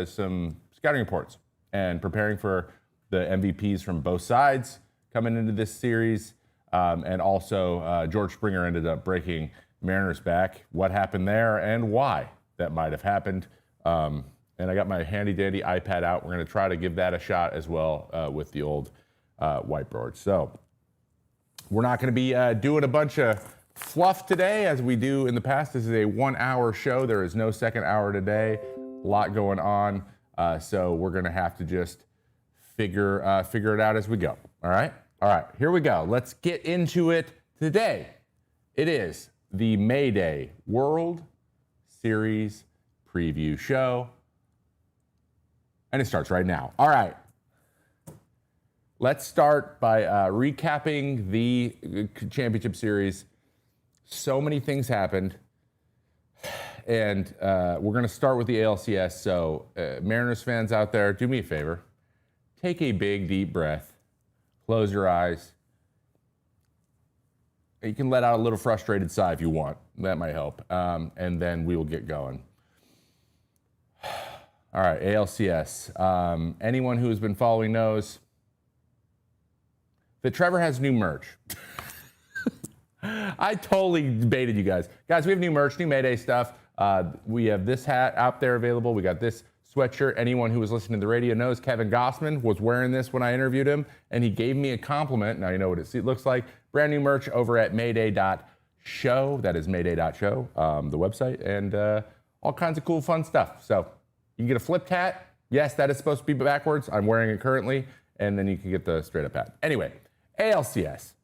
some scouting reports and preparing for the MVPs from both sides coming into this series. And also, George Springer ended up breaking Mariners back. What happened there and why that might have happened. And I got my handy-dandy iPad out. We're going to try to give that a shot as well with the old whiteboard. So we're not going to be doing a bunch of fluff today as we do in the past. This is a 1-hour show. There is no second hour today. A lot going on. So we're going to have to just figure it out as we go. All right? All right, here we go. Let's get into it today. It is the Mayday World Series preview show. And it starts right now. All right. Let's start by recapping the championship series. So many things happened. And we're going to start with the ALCS. So, Mariners fans out there, do me a favor. Take a big, deep breath. Close your eyes. You can let out a little frustrated sigh if you want. That might help. And then we will get going. All right, ALCS. Anyone who has been following knows that Trevor has new merch. I totally baited you guys. Guys, we have new merch, new Mayday stuff. We have this hat out there available. We got this sweatshirt. Anyone who was listening to the radio knows Kevin Gossman was wearing this when I interviewed him, and he gave me a compliment. Now you know what it looks like. Brand new merch over at mayday.show. That is mayday.show, the website, and all kinds of cool, fun stuff. So you can get a flipped hat. Yes, that is supposed to be backwards. I'm wearing it currently, and then you can get the straight-up hat. Anyway, ALCS.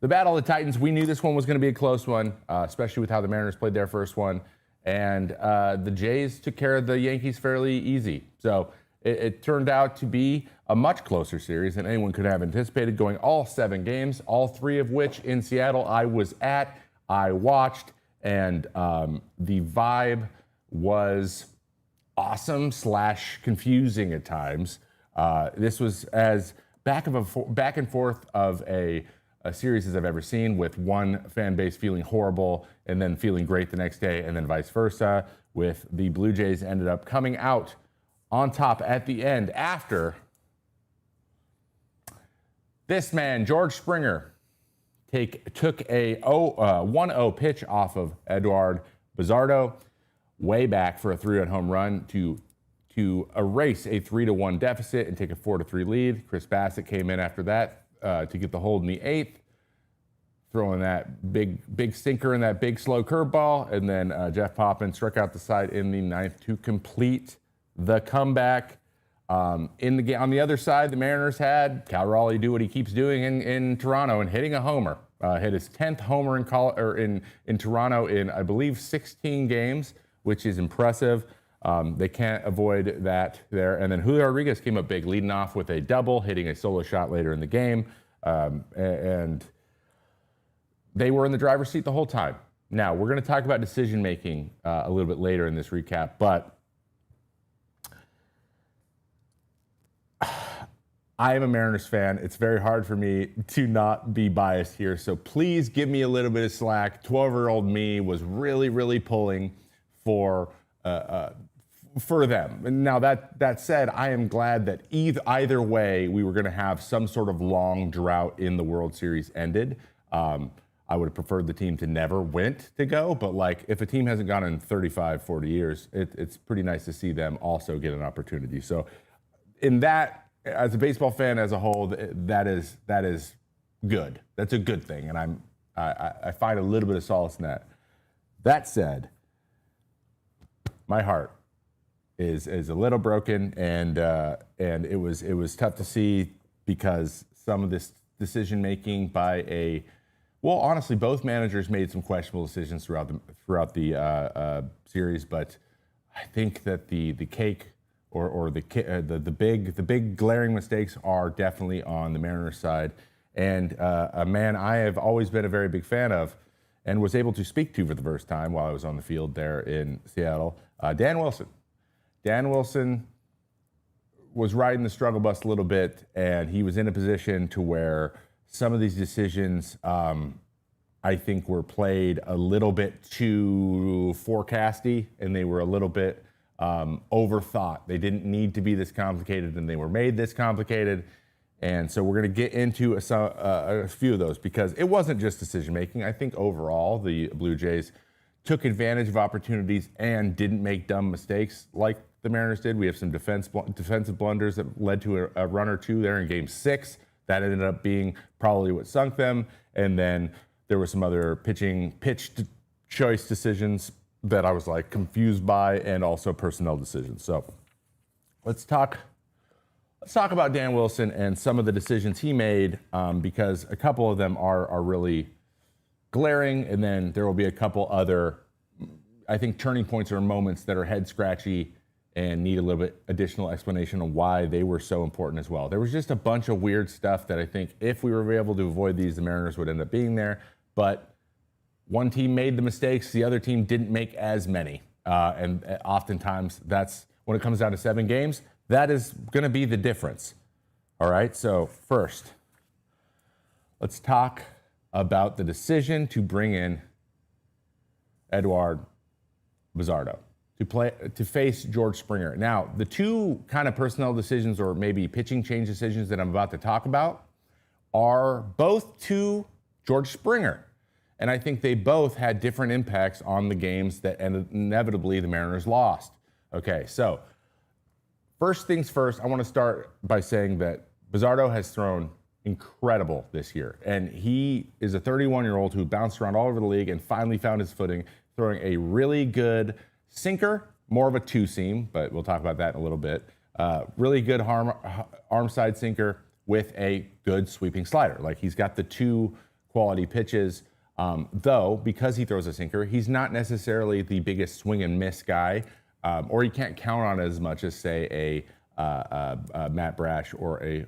The Battle of the Titans, we knew this one was going to be a close one, especially with how the Mariners played their first one. And the Jays took care of the Yankees fairly easy. So it turned out to be a much closer series than anyone could have anticipated, going all 7 games, all 3 of which in Seattle I was at, I watched, and the vibe was awesome / confusing at times. This was as back and forth of a series as I've ever seen, with one fan base feeling horrible and then feeling great the next day, and then vice versa, with the Blue Jays ended up coming out on top at the end after this man, George Springer, took a 1-0 pitch off of Eduard Bazardo way back for a 3-run home run to erase a 3-1 deficit and take a 4-3 lead. Chris Bassett came in after that to get the hold in the 8th, throwing that big sinker and that big slow curveball, and then Jeff Poppin struck out the side in the 9th to complete the comeback. On the other side, the Mariners had Cal Raleigh do what he keeps doing in Toronto and hitting a homer. Hit his 10th homer in Toronto in, I believe, 16 games, which is impressive. They can't avoid that there. And then Julio Rodriguez came up big, leading off with a double, hitting a solo shot later in the game. And they were in the driver's seat the whole time. Now, we're going to talk about decision-making a little bit later in this recap, but I am a Mariners fan. It's very hard for me to not be biased here, so please give me a little bit of slack. 12-year-old me was really, really pulling for them. And now that said, I am glad that either way we were going to have some sort of long drought in the World Series ended. I would have preferred the team to never went to go, but like if a team hasn't gone in 35, 40 years, it's pretty nice to see them also get an opportunity. So in that, as a baseball fan as a whole, that is good. That's a good thing, and I find a little bit of solace in that. That said, my heart is a little broken, and it was tough to see because some of this decision making by honestly, both managers made some questionable decisions throughout the series, but I think that the cake or the big glaring mistakes are definitely on the Mariners side, and a man I have always been a very big fan of and was able to speak to for the first time while I was on the field there in Seattle, Dan Wilson. Dan Wilson was riding the struggle bus a little bit, and he was in a position to where some of these decisions, I I think were played a little bit too forecasty, and they were a little bit overthought. They didn't need to be this complicated, and they were made this complicated. And so we're going to get into a few of those, because it wasn't just decision making. I think overall the Blue Jays took advantage of opportunities and didn't make dumb mistakes like the Mariners did. We have some defensive blunders that led to a run or two there in Game 6. That ended up being probably what sunk them. And then there were some other pitch choice decisions that I was like confused by, and also personnel decisions. So let's talk about Dan Wilson and some of the decisions he made, because a couple of them are really glaring, and then there will be a couple other, I think, turning points or moments that are head scratchy and need a little bit additional explanation on why they were so important as well. There was just a bunch of weird stuff that I think if we were able to avoid these, the Mariners would end up being there. But one team made the mistakes, the other team didn't make as many. And oftentimes that's, when it comes down to 7 games, that is going to be the difference. All right, so first, let's talk about the decision to bring in Eduard Bizardo to face George Springer. Now, the two kind of personnel decisions, or maybe pitching change decisions, that I'm about to talk about are both to George Springer. And I think they both had different impacts on the games that inevitably the Mariners lost. Okay, so first things first, I want to start by saying that Bizardo has thrown incredible this year. And he is a 31-year-old who bounced around all over the league and finally found his footing, throwing a really good sinker, more of a two-seam, but we'll talk about that in a little bit. Really good arm side sinker with a good sweeping slider. Like, he's got the two quality pitches. Though, because he throws a sinker, he's not necessarily the biggest swing and miss guy, or you can't count on it as much as, say, a Matt Brash or a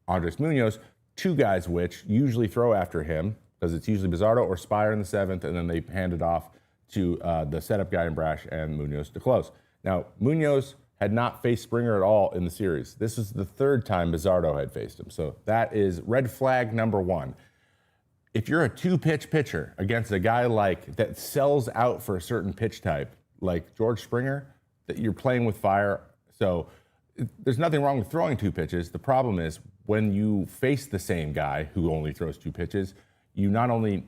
Andres Munoz, two guys which usually throw after him, because it's usually Bizardo or Spire in the 7th, and then they hand it off to the setup guy in Brash and Munoz to close. Now, Munoz had not faced Springer at all in the series. This is the 3rd time Bizardo had faced him, so that is red flag number 1. If you're a 2-pitch pitcher against a guy like that sells out for a certain pitch type, like George Springer, that you're playing with fire. So there's nothing wrong with throwing 2 pitches. The problem is when you face the same guy who only throws 2 pitches, you not only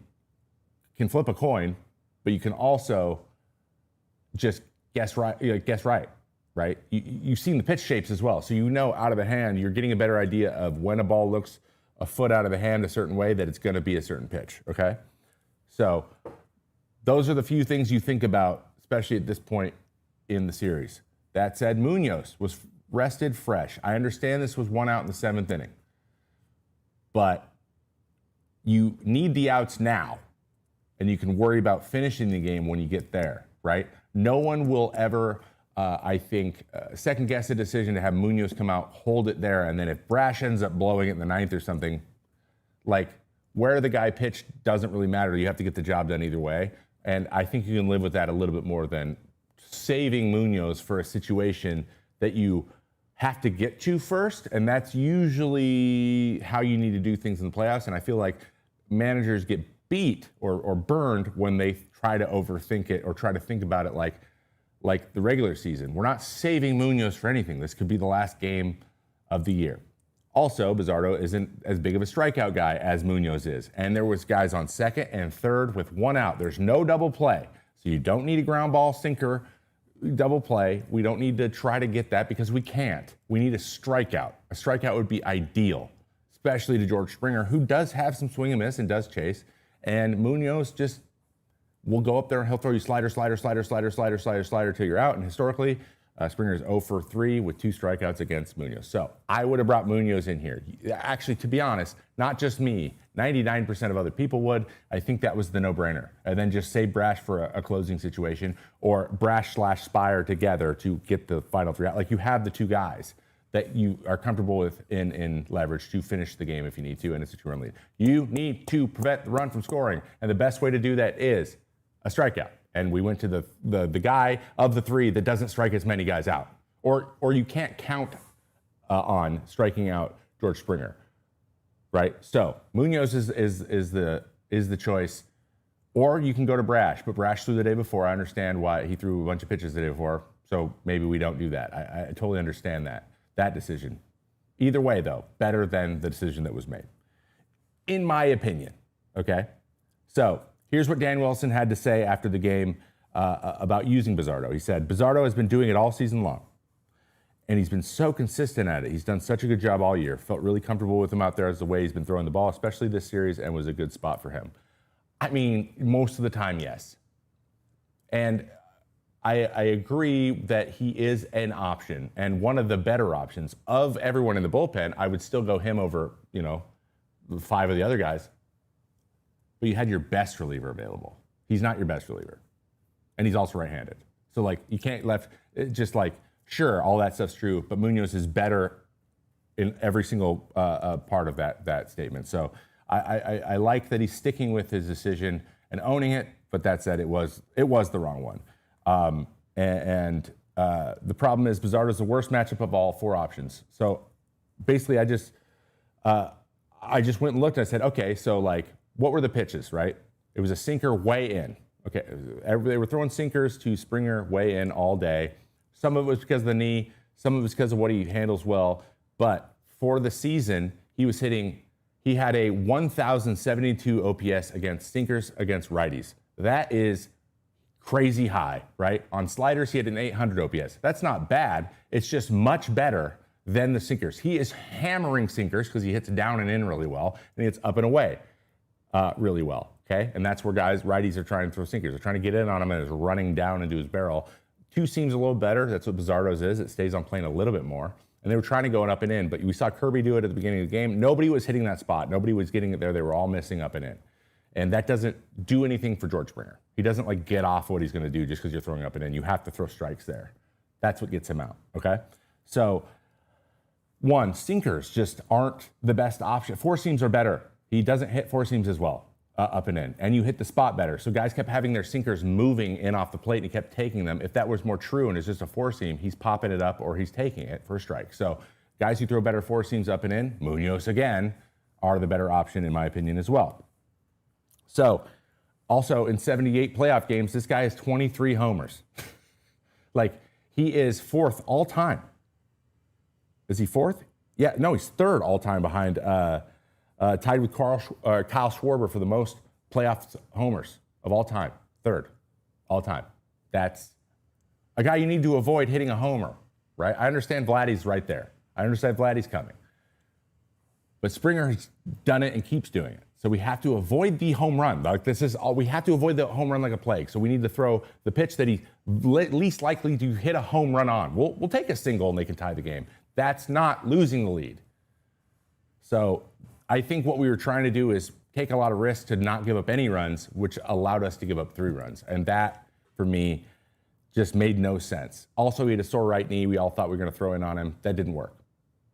can flip a coin, but you can also just guess right. You've seen the pitch shapes as well. So you know out of the hand, you're getting a better idea of when a ball looks a foot out of the hand a certain way, that it's going to be a certain pitch, okay? So those are the few things you think about, especially at this point in the series. That said, Munoz was rested fresh. I understand this was 1 out in the 7th inning, but you need the outs now, and you can worry about finishing the game when you get there, right? No one will ever, I think, second guess a decision to have Munoz come out, hold it there, and then if Brash ends up blowing it in the 9th or something, like, where the guy pitched doesn't really matter. You have to get the job done either way. And I think you can live with that a little bit more than saving Munoz for a situation that you have to get to first. And that's usually how you need to do things in the playoffs. And I feel like managers get beat or burned when they try to overthink it or try to think about it like the regular season. We're not saving Munoz for anything. This could be the last game of the year. Also, Bizardo isn't as big of a strikeout guy as Munoz is. And there was guys on 2nd and 3rd with 1 out. There's no double play. So you don't need a ground ball sinker double play. We don't need to try to get that because we can't. We need a strikeout. A strikeout would be ideal, especially to George Springer, who does have some swing and miss and does chase. And Munoz just will go up there and he'll throw you slider till you're out. And historically, Springer is 0 for 3 with 2 strikeouts against Munoz. So I would have brought Munoz in here. Actually, to be honest, not just me, 99% of other people would. I think that was the no-brainer. And then just save Brash for a closing situation, or Brash/Spire together to get the final 3 out. Like, you have the 2 guys that you are comfortable with in leverage to finish the game if you need to, and it's a 2-run lead. You need to prevent the run from scoring, and the best way to do that is a strikeout. And we went to the guy of the 3 that doesn't strike as many guys out, or you can't count on striking out George Springer, right? So Munoz is the choice. Or you can go to Brash, but Brash threw the day before. I understand why he threw a bunch of pitches the day before, so maybe we don't do that. I totally understand that decision. Either way, though, better than the decision that was made, in my opinion, okay? So here's what Dan Wilson had to say after the game about using Bizzardo. He said, Bizzardo has been doing it all season long, and he's been so consistent at it. He's done such a good job all year. Felt really comfortable with him out there as the way he's been throwing the ball, especially this series, and was a good spot for him. I mean, most of the time, yes. And I agree that he is an option and one of the better options. Of everyone in the bullpen, I would still go him over, 5 of the other guys. But you had your best reliever available. He's not your best reliever. And he's also right-handed. So, you can't sure, all that stuff's true, but Munoz is better in every single part of that statement. So I like that he's sticking with his decision and owning it, but that said, it was the wrong one. The problem is Bizzardo's the worst matchup of all 4 options. So basically, I just went and looked and I said, okay, so what were the pitches, right? It was a sinker way in. Okay, they were throwing sinkers to Springer way in all day. Some of it was because of the knee, some of it was because of what he handles well. But for the season, he had a 1,072 OPS against sinkers against righties. That is crazy high, right? On sliders, he had an 800 OPS. That's not bad. It's just much better than the sinkers. He is hammering sinkers because he hits down and in really well, and he hits up and away really well, okay? And that's where righties are trying to throw sinkers. They're trying to get in on him and it's running down into his barrel. 2 seems a little better. That's what Bizzardo's is. It stays on plane a little bit more. And they were trying to go up and in, but we saw Kirby do it at the beginning of the game. Nobody was hitting that spot. Nobody was getting it there. They were all missing up and in. And that doesn't do anything for George Springer. He doesn't get off what he's going to do just because you're throwing up and in. You have to throw strikes there. That's what gets him out, okay? So, 1, sinkers just aren't the best option. 4 seams are better. He doesn't hit 4 seams as well, up and in. And you hit the spot better. So guys kept having their sinkers moving in off the plate and he kept taking them. If that was more true and it's just a 4 seam, he's popping it up or he's taking it for a strike. So guys who throw better 4 seams up and in, Munoz again, are the better option in my opinion as well. So also in 78 playoff games, this guy has 23 homers. He is 4th all time. Is he 4th? Yeah, no, he's 3rd all time behind, tied with Kyle Schwarber for the most playoff homers of all time. 3rd all time. That's a guy you need to avoid hitting a homer, right? I understand Vladdy's right there. I understand Vladdy's coming. But Springer has done it and keeps doing it. So we have to avoid the home run. We have to avoid the home run like a plague. So we need to throw the pitch that he's least likely to hit a home run on. We'll take a single and they can tie the game. That's not losing the lead. So I think what we were trying to do is take a lot of risks to not give up any runs, which allowed us to give up 3 runs. And that, for me, just made no sense. Also, he had a sore right knee. We all thought we were going to throw in on him. That didn't work.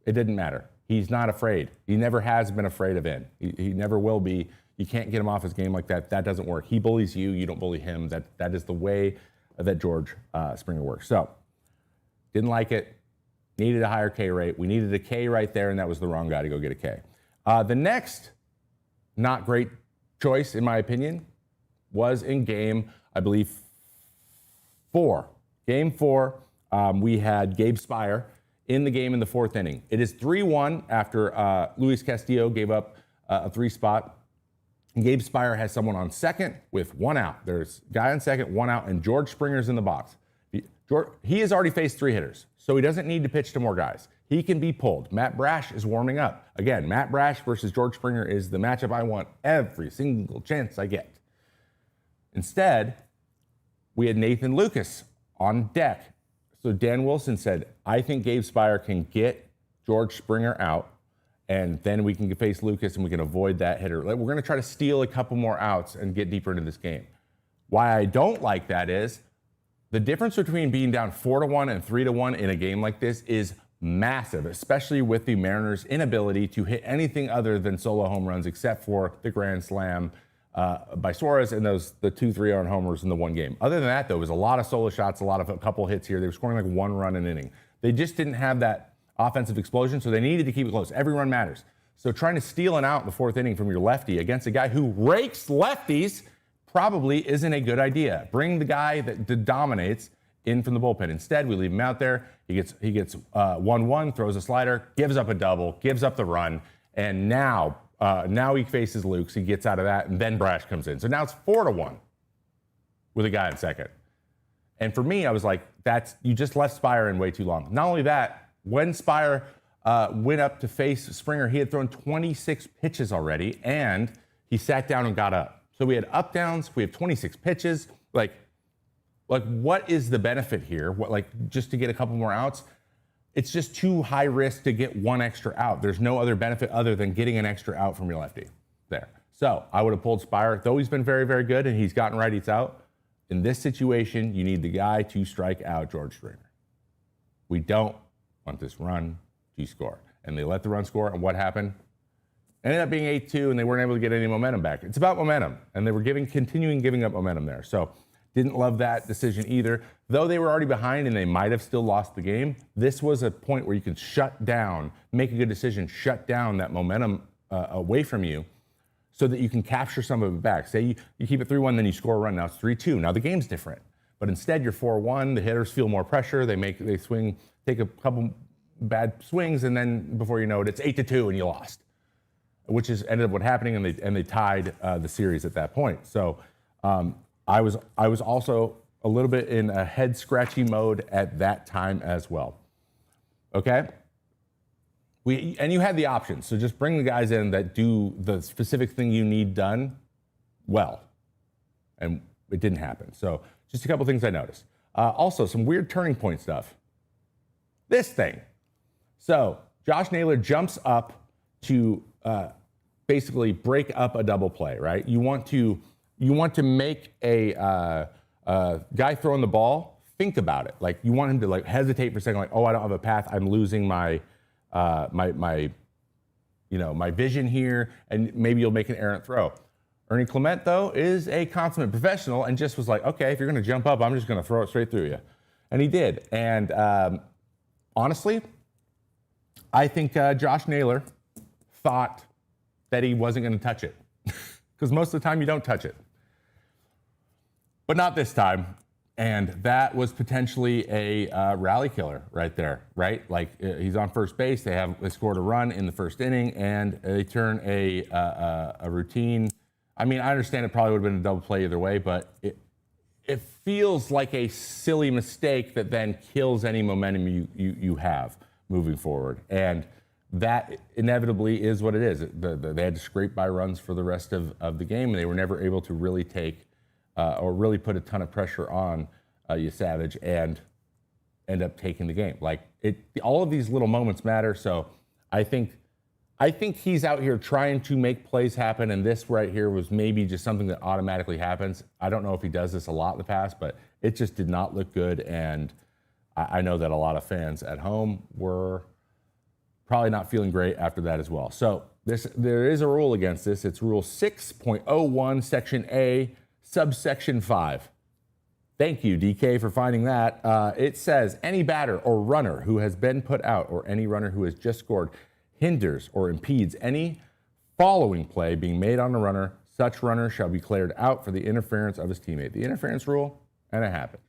It didn't matter. He's not afraid. He never has been afraid of in. He never will be. You can't get him off his game like that. That doesn't work. He bullies you. You don't bully him. That is the way that George Springer works. So, didn't like it. Needed a higher K rate. We needed a K right there, and that was the wrong guy to go get a K. The next not great choice, in my opinion, was in game, I believe, 4. Game 4, we had Gabe Spire in the game in the 4th inning. It is 3-1 after Luis Castillo gave up a 3 spot. And Gabe Spire has someone on second with 1 out. There's a guy on second, 1 out, and George Springer's in the box. He has already faced 3 hitters, so he doesn't need to pitch to more guys. He can be pulled. Matt Brash is warming up. Again, Matt Brash versus George Springer is the matchup I want every single chance I get. Instead, we had Nathan Lucas on deck. So Dan Wilson said, I think Gabe Spire can get George Springer out, and then we can face Lucas and we can avoid that hitter. We're going to try to steal a couple more outs and get deeper into this game. Why I don't like that is the difference between being down 4-1 and 3-1 in a game like this is massive, especially with the Mariners' inability to hit anything other than solo home runs except for the grand slam by Suarez and the 2 3-run homers in the one game. Other than that, though, it was a lot of solo shots, a couple hits here. They were scoring like 1 run an inning. They just didn't have that offensive explosion, so they needed to keep it close. Every run matters. So trying to steal an out in the 4th inning from your lefty against a guy who rakes lefties probably isn't a good idea. Bring the guy that dominates in from the bullpen. Instead, we leave him out there. He gets 1-1, throws a slider, gives up a double, gives up the run, and now he faces Lukes. He gets out of that, and then Brash comes in. So now it's 4-1 with a guy in second. And for me, I was like, you just left Spire in way too long. Not only that, when Spire went up to face Springer, he had thrown 26 pitches already, and he sat down and got up. So we had up downs, we have 26 pitches. Like what is the benefit here? Just to get a couple more outs? It's just too high risk to get one extra out. There's no other benefit other than getting an extra out from your lefty there. So I would have pulled Spire, though he's been very, very good and he's gotten righties out. In this situation, you need the guy to strike out George Springer. We don't want this run to score. And they let the run score, and what happened? Ended up being 8-2, and they weren't able to get any momentum back. It's about momentum, and they were continuing giving up momentum there. So didn't love that decision either. Though they were already behind and they might have still lost the game, this was a point where you could shut down, make a good decision, shut down that momentum away from you so that you can capture some of it back. Say you keep it 3-1, then you score a run. Now it's 3-2. Now the game's different. But instead, you're 4-1. The hitters feel more pressure. They swing, take a couple bad swings, and then before you know it, it's 8-2 and you lost, which is ended up what happening, and they tied the series at that point. So I was also a little bit in a head scratchy mode at that time as well. Okay. And you had the options, so just bring the guys in that do the specific thing you need done well, and it didn't happen. So just a couple things I noticed. Also, some weird turning point stuff. This thing. So Josh Naylor jumps up to basically break up a double play, right? You want to make a guy throwing the ball think about it. Like you want him to hesitate for a second, like, oh, I don't have a path. I'm losing my vision here, and maybe you'll make an errant throw. Ernie Clement, though, is a consummate professional and just was like, okay, if you're going to jump up, I'm just going to throw it straight through you. And he did. And honestly, I think Josh Naylor thought that he wasn't going to touch it because most of the time you don't touch it. But not this time. And that was potentially a rally killer right there, right? Like he's on first base. They scored a run in the first inning, and they turn a routine. I mean, I understand it probably would have been a double play either way, but it feels like a silly mistake that then kills any momentum you have moving forward. And that inevitably is what it is. They had to scrape by runs for the rest of the game, and they were never able to really take or really put a ton of pressure on Savage and end up taking the game. All of these little moments matter. So I think he's out here trying to make plays happen, and this right here was maybe just something that automatically happens. I don't know if he does this a lot in the past, but it just did not look good, and I know that a lot of fans at home were probably not feeling great after that as well. So there is a rule against this. It's Rule 6.01, Section A, Subsection 5. Thank you, DK, for finding that. It says, any batter or runner who has been put out or any runner who has just scored hinders or impedes any following play being made on a runner, such runner shall be cleared out for the interference of his teammate. The interference rule, and it happened.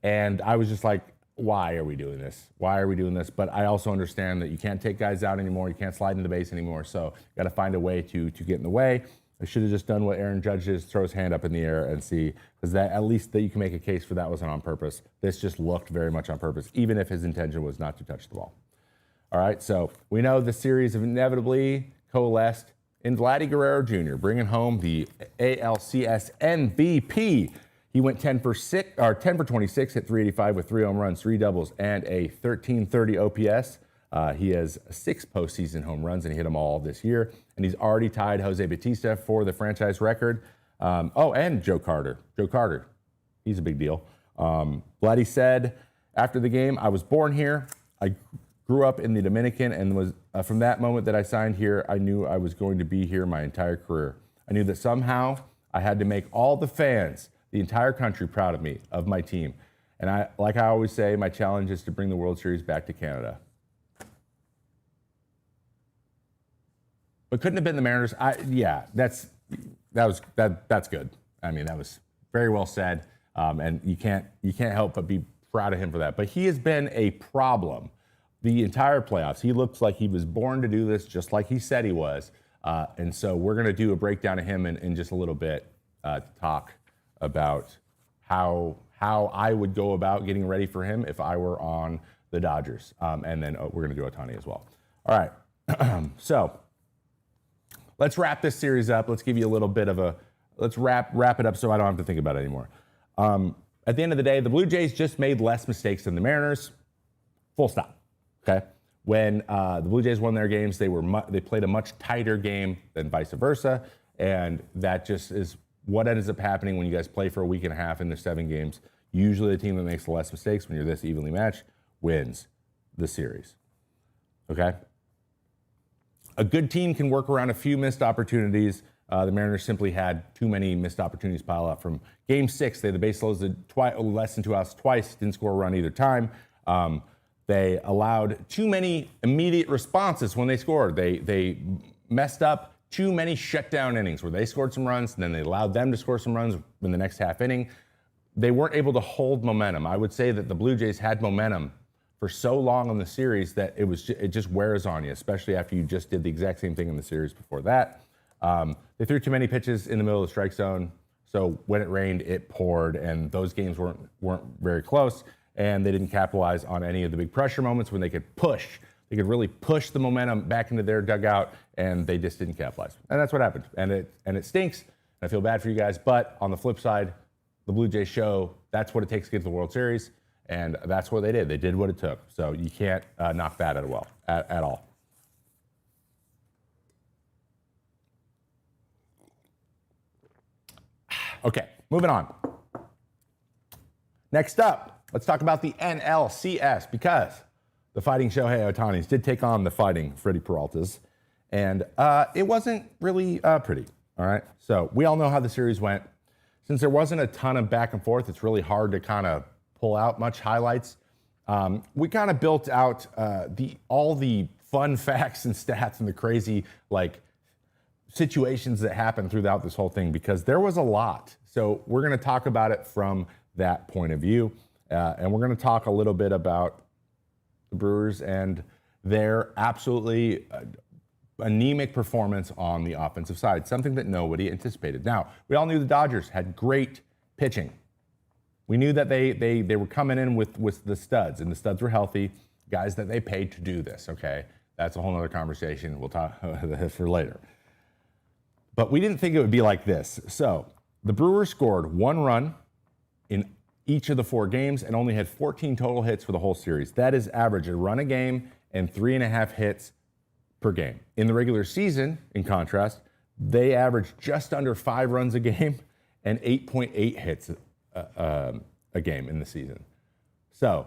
And I was just like, why are we doing this? Why are we doing this? But I also understand that you can't take guys out anymore. You can't slide into the base anymore. So you got to find a way to get in the way. I should have just done what Aaron Judge did, throw his hand up in the air and see, because that at least that you can make a case for that wasn't on purpose. This just looked very much on purpose, even if his intention was not to touch the ball. All right, so we know the series have inevitably coalesced in Vladimir Guerrero Jr., bringing home the ALCS MVP. He went 10 for 26, hit 385 with 3 home runs, 3 doubles, and a 1330 OPS. He has 6 postseason home runs, and he hit them all this year. And he's already tied Jose Bautista for the franchise record. And Joe Carter. Joe Carter, he's a big deal. Vladdy said after the game, I was born here. I grew up in the Dominican, and was from that moment that I signed here, I knew I was going to be here my entire career. I knew that somehow I had to make all the fans, the entire country, proud of me, of my team. And like I always say, my challenge is to bring the World Series back to Canada. But couldn't have been the Mariners. that's good. I mean, that was very well said, and you can't help but be proud of him for that. But he has been a problem the entire playoffs. He looks like he was born to do this, just like he said he was. And so we're going to do a breakdown of him in just a little bit to talk about how I would go about getting ready for him if I were on the Dodgers. And then we're going to do Ohtani as well. All right. So let's wrap this series up. Let's give you a little bit of let's wrap it up so I don't have to think about it anymore. At the end of the day, the Blue Jays just made less mistakes than the Mariners. Full stop. Okay. When the Blue Jays won their games, they played a much tighter game than vice versa, and that just is what ends up happening when you guys play for a week and a half and there's 7 games. Usually, the team that makes the less mistakes when you're this evenly matched wins the series. Okay. A good team can work around a few missed opportunities. The Mariners simply had too many missed opportunities pile up. From Game 6, they had the base loaded less than 2 outs twice, didn't score a run either time. They allowed too many immediate responses when they scored. They messed up too many shutdown innings where they scored some runs, and then they allowed them to score some runs in the next half inning. They weren't able to hold momentum. I would say that the Blue Jays had momentum for so long in the series that it just wears on you, especially after you just did the exact same thing in the series before that. They threw too many pitches in the middle of the strike zone, so when it rained, it poured, and those games weren't very close, and they didn't capitalize on any of the big pressure moments when they could push. They could really push the momentum back into their dugout, and they just didn't capitalize. And that's what happened. And it stinks, and I feel bad for you guys, but on the flip side, the Blue Jays show that's what it takes to get to the World Series, and that's what they did. They did what it took, so you can't knock that at all. Okay, moving on. Next up, let's talk about the NLCS, because the Fighting Shohei Ohtanis did take on the Fighting Freddie Peraltas, and it wasn't really pretty, all right? So we all know how the series went. Since there wasn't a ton of back and forth, it's really hard to kind of pull out much highlights. We kind of built out all the fun facts and stats and the crazy situations that happened throughout this whole thing, because there was a lot. So we're going to talk about it from that point of view. And we're going to talk a little bit about the Brewers and their absolutely anemic performance on the offensive side, something that nobody anticipated. Now, we all knew the Dodgers had great pitching. We knew that they were coming in with the studs, and the studs were healthy, guys that they paid to do this, okay? That's a whole other conversation. We'll talk for later. But we didn't think it would be like this. So the Brewers scored 1 run in each of the 4 games and only had 14 total hits for the whole series. That is average, a run a game and 3.5 hits per game. In the regular season, in contrast, they averaged just under 5 runs a game and 8.8 hits a game in the season. So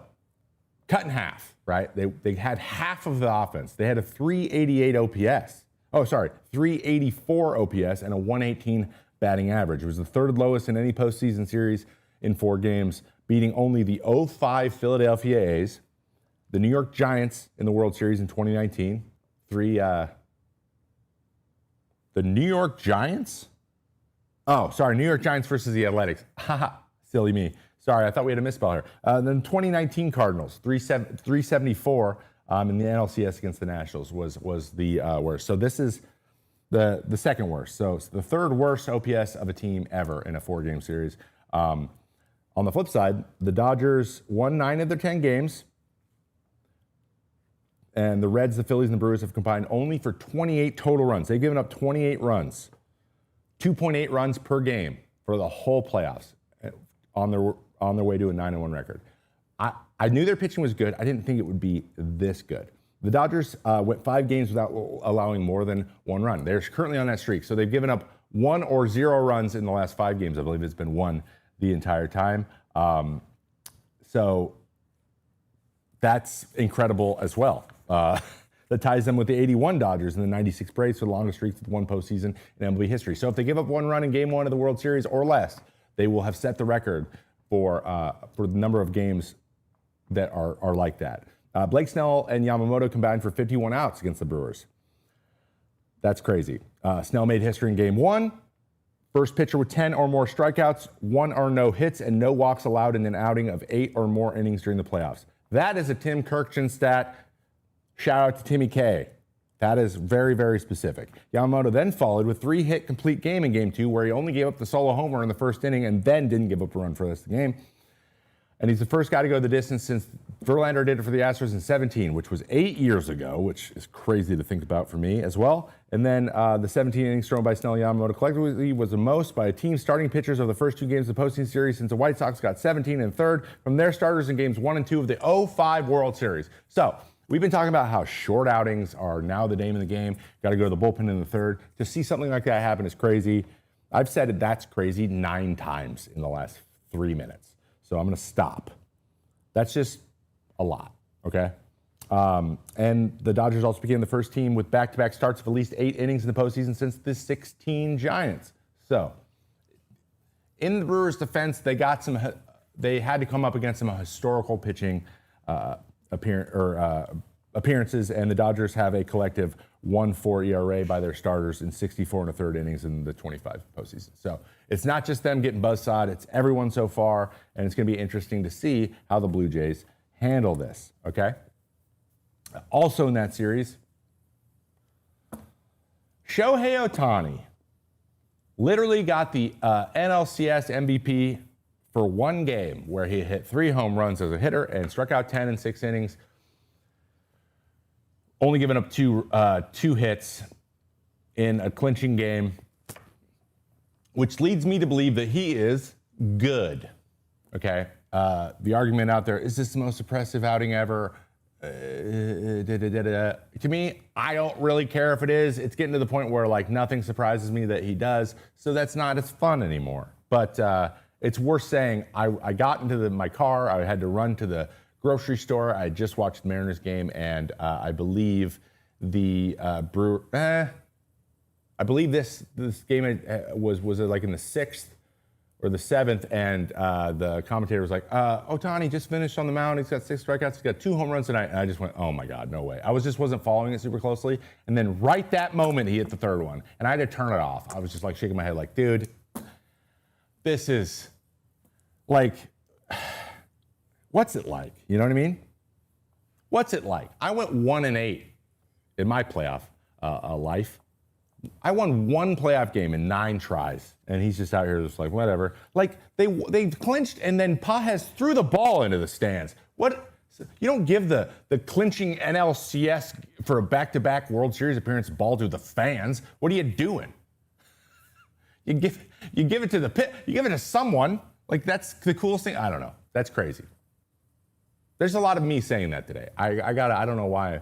cut in half, right? They had half of the offense. They had a 388 OPS. 384 OPS and a 118 batting average. It was the 3rd lowest in any postseason series in 4 games, beating only the 0-5 Philadelphia A's, the New York Giants in the World Series in 2019. The New York Giants? New York Giants versus the Athletics. Haha, silly me. Sorry, I thought we had a misspell here. Then 2019 Cardinals, 374 in the NLCS against the Nationals was the worst. So this is the second worst. So it's the 3rd worst OPS of a team ever in a 4-game series. On the flip side, the Dodgers won 9 of their 10 games, and the Reds, the Phillies, and the Brewers have combined only for 28 total runs. They've given up 28 runs, 2.8 runs per game for the whole playoffs on their way to a 9-1 record. I knew their pitching was good. I didn't think it would be this good. The Dodgers went 5 games without allowing more than 1 run. They're currently on that streak. So they've given up 1 or 0 runs in the last 5 games. I believe it's been 1 the entire time. So that's incredible as well. That ties them with the 81 Dodgers and the 96 Braves for the longest streak with 1 postseason in MLB history. So if they give up 1 run in Game 1 of the World Series or less, they will have set the record for the number of games that are like that. Blake Snell and Yamamoto combined for 51 outs against the Brewers. That's crazy. Snell made history in Game 1. First pitcher with 10 or more strikeouts, 1 or no hits, and no walks allowed in an outing of 8 or more innings during the playoffs. That is a Tim Kirkjian stat. Shout out to Timmy K. That is very, very specific. Yamamoto then followed with 3-hit complete game in Game 2, where he only gave up the solo homer in the first inning and then didn't give up a run for the rest of the game. And he's the first guy to go the distance since Verlander did it for the Astros in 17, which was 8 years ago, which is crazy to think about for me as well. And then the 17 innings thrown by Snell Yamamoto collectively was the most by a team starting pitchers of the first 2 games of the postseason series since the White Sox got 17 and third from their starters in games 1 and 2 of the 2005 World Series. So we've been talking about how short outings are now the name of the game. Got to go to the bullpen in the third. To see something like that happen is crazy. I've said it, that's crazy 9 times in the last 3 minutes. So I'm going to stop. That's just a lot, okay? And the Dodgers also became the first team with back-to-back starts of at least 8 innings in the postseason since the 16 Giants. So, in the Brewers' defense, they had to come up against some historical pitching appearances, and the Dodgers have a collective 1.4 ERA by their starters in 64 1/3 innings in the 25 postseason. So it's not just them getting buzzsawed, it's everyone so far, and it's going to be interesting to see how the Blue Jays handle this, okay? Also in that series, Shohei Ohtani literally got the NLCS MVP for 1 game where he hit 3 home runs as a hitter and struck out 10 in 6 innings. Only giving up two hits in a clinching game, which leads me to believe that he is good. Okay, the argument out there, is this the most impressive outing ever? To me, I don't really care if it is. It's getting to the point where like nothing surprises me that he does, so that's not as fun anymore. But it's worth saying. I got into my car. I had to run to the grocery store. I just watched the Mariners game, and I believe the I believe this game was it like in the 6th or the 7th, and the commentator was like, Ohtani just finished on the mound. He's got 6 strikeouts. He's got 2 home runs tonight. And I just went, oh my God, no way. I wasn't following it super closely. And then right that moment, he hit the 3rd one, and I had to turn it off. I was just like shaking my head like, dude, this is like, what's it like? You know what I mean? What's it like? I went 1-8 in my playoff life. I won 1 playoff game in 9 tries, and he's just out here just like, whatever. Like, they clinched, and then Pages threw the ball into the stands. What? You don't give the clinching NLCS for a back-to-back World Series appearance ball to the fans. What are you doing? You give it to the pit. You give it to someone. Like, that's the coolest thing. I don't know. That's crazy. There's a lot of me saying that today. I don't know why.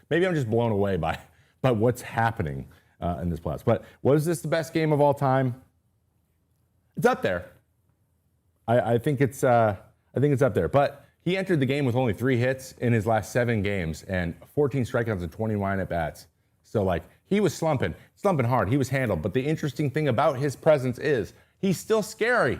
Maybe I'm just blown away by what's happening in this playoffs. But was this the best game of all time? It's up there. I think it's up there. But he entered the game with only 3 hits in his last 7 games and 14 strikeouts and 29 at bats. So like he was slumping hard. He was handled. But the interesting thing about his presence is he's still scary.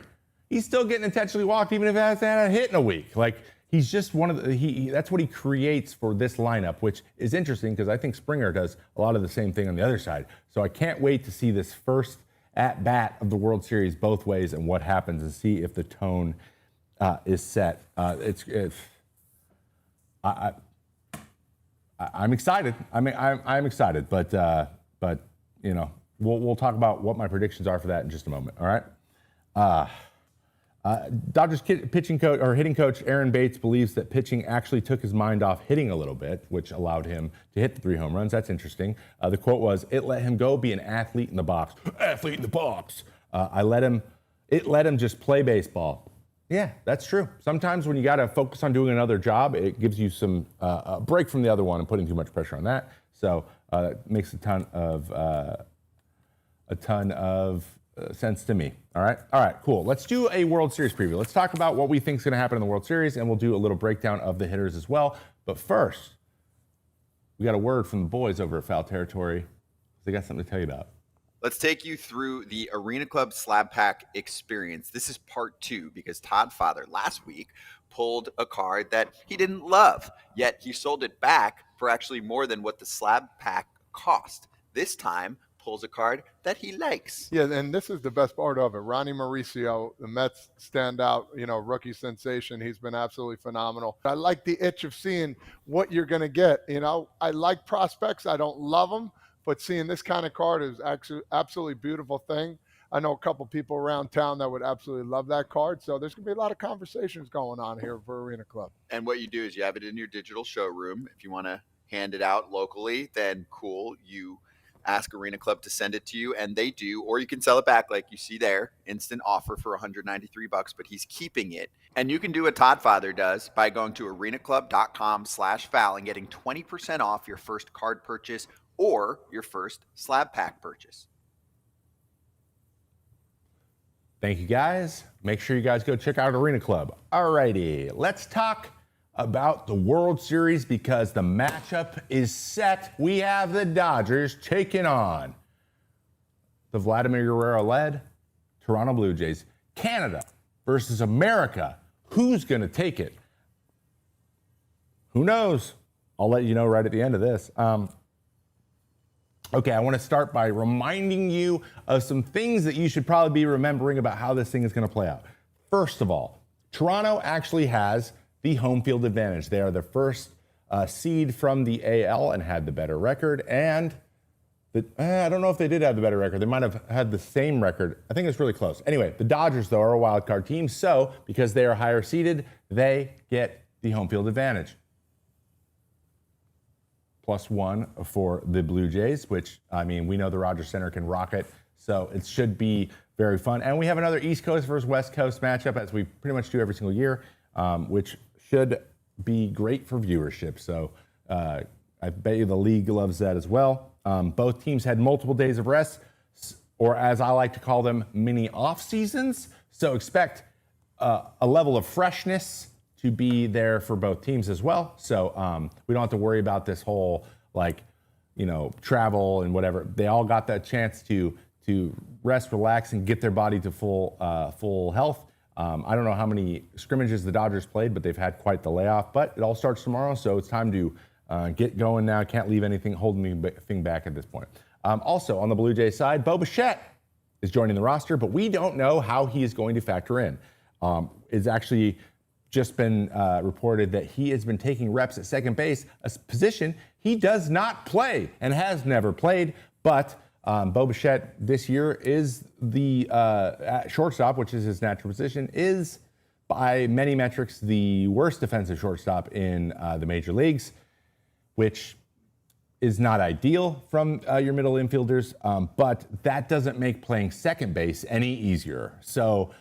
He's still getting intentionally walked even if he hasn't had a hit in a week. Like, he's just one of the, that's what he creates for this lineup, which is interesting because I think Springer does a lot of the same thing on the other side. So I can't wait to see this first at-bat of the World Series both ways and what happens and see if the tone is set. I'm excited. I'm excited, but you know, we'll talk about what my predictions are for that in just a moment. All right. Dodgers pitching coach or hitting coach Aaron Bates believes that pitching actually took his mind off hitting a little bit, which allowed him to hit the 3 home runs. That's interesting. The quote was, "It let him go be an athlete in the box." Athlete in the box. It let him just play baseball. Yeah, that's true. Sometimes when you got to focus on doing another job, it gives you some a break from the other one and putting too much pressure on that. So it makes a ton of sense to me. All right, cool. Let's do a World Series preview. Let's talk about what we think is going to happen in the World Series, and we'll do a little breakdown of the hitters as well. But first, we got a word from the boys over at Foul Territory. They got something to tell you about. Let's take you through the Arena Club Slab Pack experience. This is part 2 because Todd Father last week pulled a card that he didn't love, yet he sold it back for actually more than what the slab pack cost. This time, pulls a card that he likes. Yeah, and this is the best part of it. Ronnie Mauricio, the Mets standout, rookie sensation. He's been absolutely phenomenal. I like the itch of seeing what you're going to get. I like prospects. I don't love them, but seeing this kind of card is actually absolutely beautiful thing. I know a couple people around town that would absolutely love that card. So there's going to be a lot of conversations going on here for Arena Club. And what you do is you have it in your digital showroom. If you want to hand it out locally, then cool. You ask Arena Club to send it to you, and they do, or you can sell it back like you see there. Instant offer for $193, but he's keeping it. And you can do what Todd Father does by going to arenaclub.com/Val and getting 20% off your first card purchase or your first slab pack purchase. Thank you, guys. Make sure you guys go check out Arena Club. Alrighty, let's talk about the World Series because the matchup is set. We have the Dodgers taking on the Vladimir Guerrero-led Toronto Blue Jays. Canada versus America. Who's going to take it? Who knows? I'll let you know right at the end of this. Okay, I want to start by reminding you of some things that you should probably be remembering about how this thing is going to play out. First of all, Toronto actually has the home field advantage. They are the first seed from the AL and had the better record. And I don't know if they did have the better record. They might have had the same record. I think it's really close. Anyway, the Dodgers, though, are a wild card team. So because they are higher seeded, they get the home field advantage. +1 for the Blue Jays, which, we know the Rogers Center can rock it. So it should be very fun. And we have another East Coast versus West Coast matchup, as we pretty much do every single year, which should be great for viewership. So I bet you the league loves that as well. Both teams had multiple days of rest, or as I like to call them, mini off seasons. So expect a level of freshness to be there for both teams as well. So we don't have to worry about this whole travel and whatever. They all got that chance to rest, relax, and get their body to full health. I don't know how many scrimmages the Dodgers played, but they've had quite the layoff. But it all starts tomorrow, so it's time to get going now. Can't leave anything holding anything back at this point. Also, on the Blue Jays side, Bo Bichette is joining the roster, but we don't know how he is going to factor in. It's actually just been reported that he has been taking reps at second base, a position he does not play and has never played. But Bo Bichette this year is the shortstop, which is his natural position, is by many metrics the worst defensive shortstop in the major leagues, which is not ideal from your middle infielders, but that doesn't make playing second base any easier. So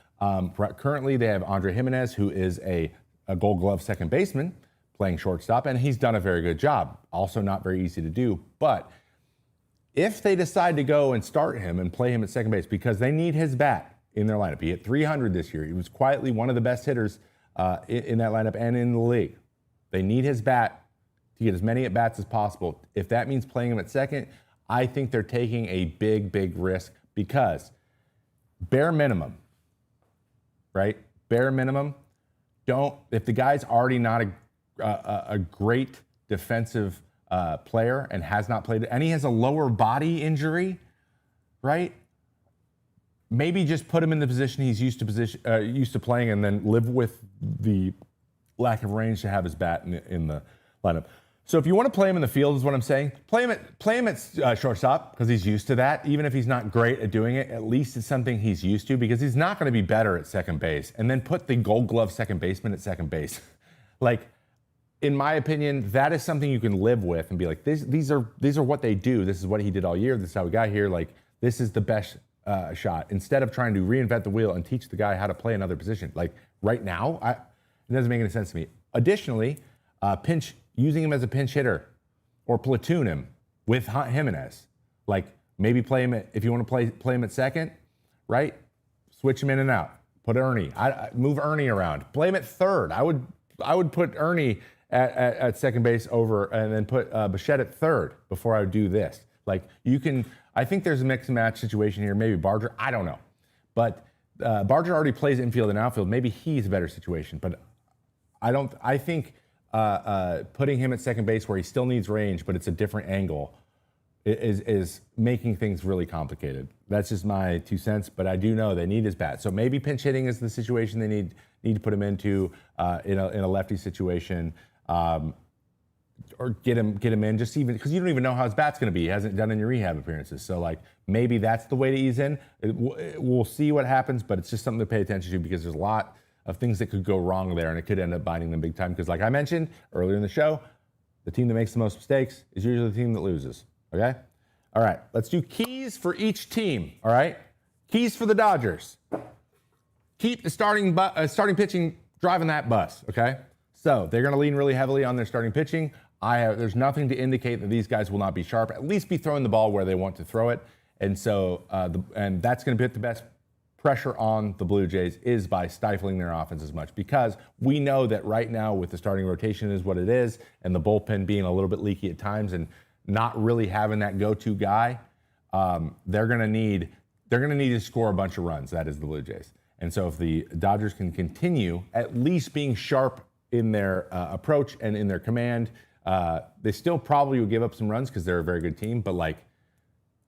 currently they have Andre Jimenez, who is a Gold Glove second baseman playing shortstop, and he's done a very good job. Also not very easy to do, but if they decide to go and start him and play him at second base because they need his bat in their lineup, he hit 300 this year. He was quietly one of the best hitters in that lineup and in the league. They need his bat to get as many at-bats as possible. If that means playing him at second, I think they're taking a big, big risk because bare minimum, right? Bare minimum, if the guy's already not a great defensive player and has not played, and he has a lower body injury, right? Maybe just put him in the position he's used to playing, and then live with the lack of range to have his bat in the lineup. So if you want to play him in the field, is what I'm saying. Play him at shortstop because he's used to that. Even if he's not great at doing it, at least it's something he's used to because he's not going to be better at second base. And then put the Gold Glove second baseman at second base. In my opinion, that is something you can live with and be like, these are what they do. This is what he did all year. This is how we got here. This is the best shot. Instead of trying to reinvent the wheel and teach the guy how to play another position. Right now, it doesn't make any sense to me. Additionally, using him as a pinch hitter or platoon him with Jimenez. Maybe play him if you want to play him at second, right? Switch him in and out. Put Ernie. Move Ernie around. Play him at third. I would put Ernie at second base over and then put Bichette at third before I would do this. I think there's a mix and match situation here. Maybe Barger. I don't know. But Barger already plays infield and outfield. Maybe he's a better situation. But I think putting him at second base where he still needs range, but it's a different angle, is making things really complicated. That's just my 2 cents, but I do know they need his bat. So maybe pinch hitting is the situation they need to put him into in a lefty situation, or get him in, just even because you don't even know how his bat's going to be. He hasn't done any rehab appearances, so like maybe that's the way to ease in. We'll see what happens, but it's just something to pay attention to because there's a lot of things that could go wrong there, and it could end up biting them big time. Because like I mentioned earlier in the show, the team that makes the most mistakes is usually the team that loses. Okay? All right, let's do keys for each team. All right? Keys for the Dodgers. Keep the starting pitching driving that bus, okay? So they're going to lean really heavily on their starting pitching. There's nothing to indicate that these guys will not be sharp, at least be throwing the ball where they want to throw it. And so, and that's going to put the best pressure on the Blue Jays is by stifling their offense as much, because we know that right now with the starting rotation is what it is, and the bullpen being a little bit leaky at times and not really having that go-to guy, they're going to need to score a bunch of runs. That is the Blue Jays. And so if the Dodgers can continue at least being sharp in their approach and in their command, they still probably will give up some runs because they're a very good team, but like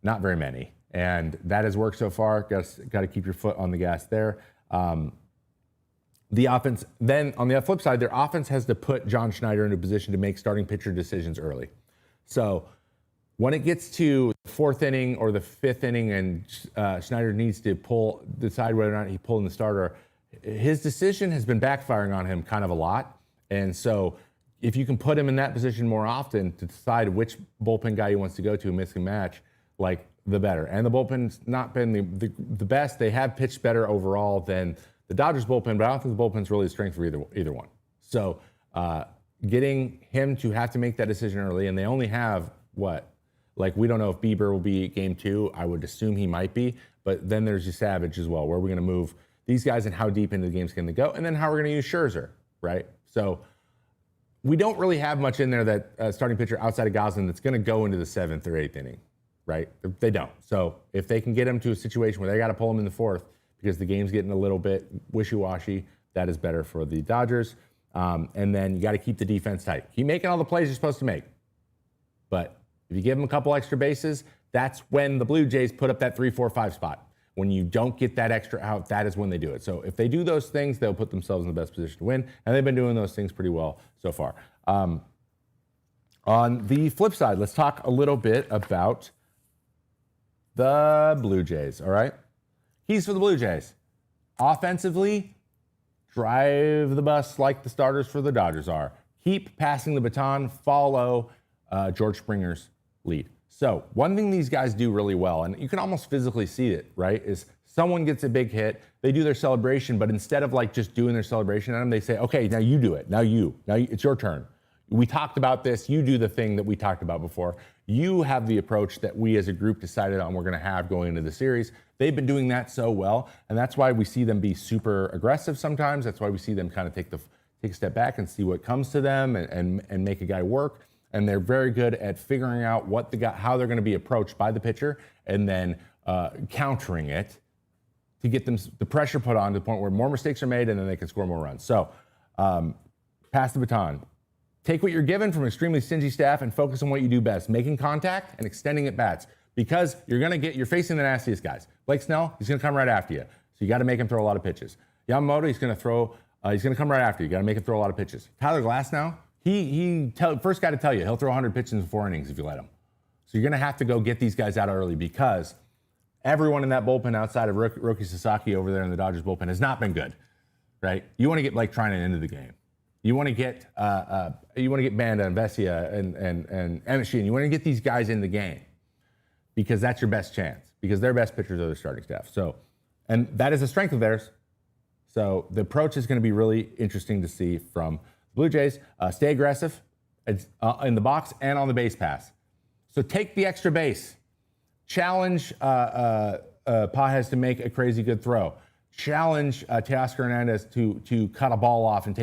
not very many. And that has worked so far. Got to keep your foot on the gas there. The offense, then on the flip side, their offense has to put John Schneider in a position to make starting pitcher decisions early. So when it gets to the 4th inning or the 5th inning and Schneider needs to decide whether or not he pulled in the starter, his decision has been backfiring on him kind of a lot. And so if you can put him in that position more often to decide which bullpen guy he wants to go to, mix and match, like the better. And the bullpen's not been the best. They have pitched better overall than the Dodgers bullpen, but I don't think the bullpen's really a strength for either one. So getting him to have to make that decision early, and they only have we don't know if Bieber will be game 2. I would assume he might be, but then there's your Savage as well. Where are we going to move these guys and how deep into the games can they go? And then how we're going to use Scherzer, right? So we don't really have much in there that starting pitcher outside of Gosselin that's going to go into the 7th or 8th inning, right? They don't. So if they can get him to a situation where they got to pull him in the 4th because the game's getting a little bit wishy-washy, that is better for the Dodgers. And then you got to keep the defense tight. Keep making all the plays you're supposed to make. But if you give them a couple extra bases, that's when the Blue Jays put up that 3, 4, 5 spot. When you don't get that extra out, that is when they do it. So if they do those things, they'll put themselves in the best position to win. And they've been doing those things pretty well so far. On the flip side, let's talk a little bit about the Blue Jays, all right? Keys for the Blue Jays. Offensively, drive the bus like the starters for the Dodgers are. Keep passing the baton, follow George Springer's lead. So one thing these guys do really well, and you can almost physically see it, right, is someone gets a big hit, they do their celebration, but instead of like just doing their celebration on them, they say, okay, now you do it. Now it's your turn. We talked about this. You do the thing that we talked about before. You have the approach that we as a group decided on we're going to have going into the series. They've been doing that so well, and that's why we see them be super aggressive sometimes. That's why we see them kind of take a step back and see what comes to them and make a guy work. And they're very good at figuring out how they're going to be approached by the pitcher and then countering it to get them the pressure put on to the point where more mistakes are made and then they can score more runs. So pass the baton. Take what you're given from an extremely stingy staff and focus on what you do best, making contact and extending at bats, because you're facing the nastiest guys. Blake Snell, he's going to come right after you. So you got to make him throw a lot of pitches. Yamamoto, he's going to come right after you. You got to make him throw a lot of pitches. Tyler Glass now, first guy to tell you, he'll throw 100 pitches in 4 innings if you let him. So you're going to have to go get these guys out early, because everyone in that bullpen outside of Roki Sasaki over there in the Dodgers bullpen has not been good, right? You want to get Blake Treinen into the game. You want to get Banda and Vesia and Emmett Sheehan. You want to get these guys in the game because that's your best chance, because their best pitchers are their starting staff. So, and that is a strength of theirs. So the approach is going to be really interesting to see from Blue Jays. Stay aggressive in the box and on the base pass. So take the extra base. Challenge Pages to make a crazy good throw. Challenge Teoscar Hernandez to cut a ball off and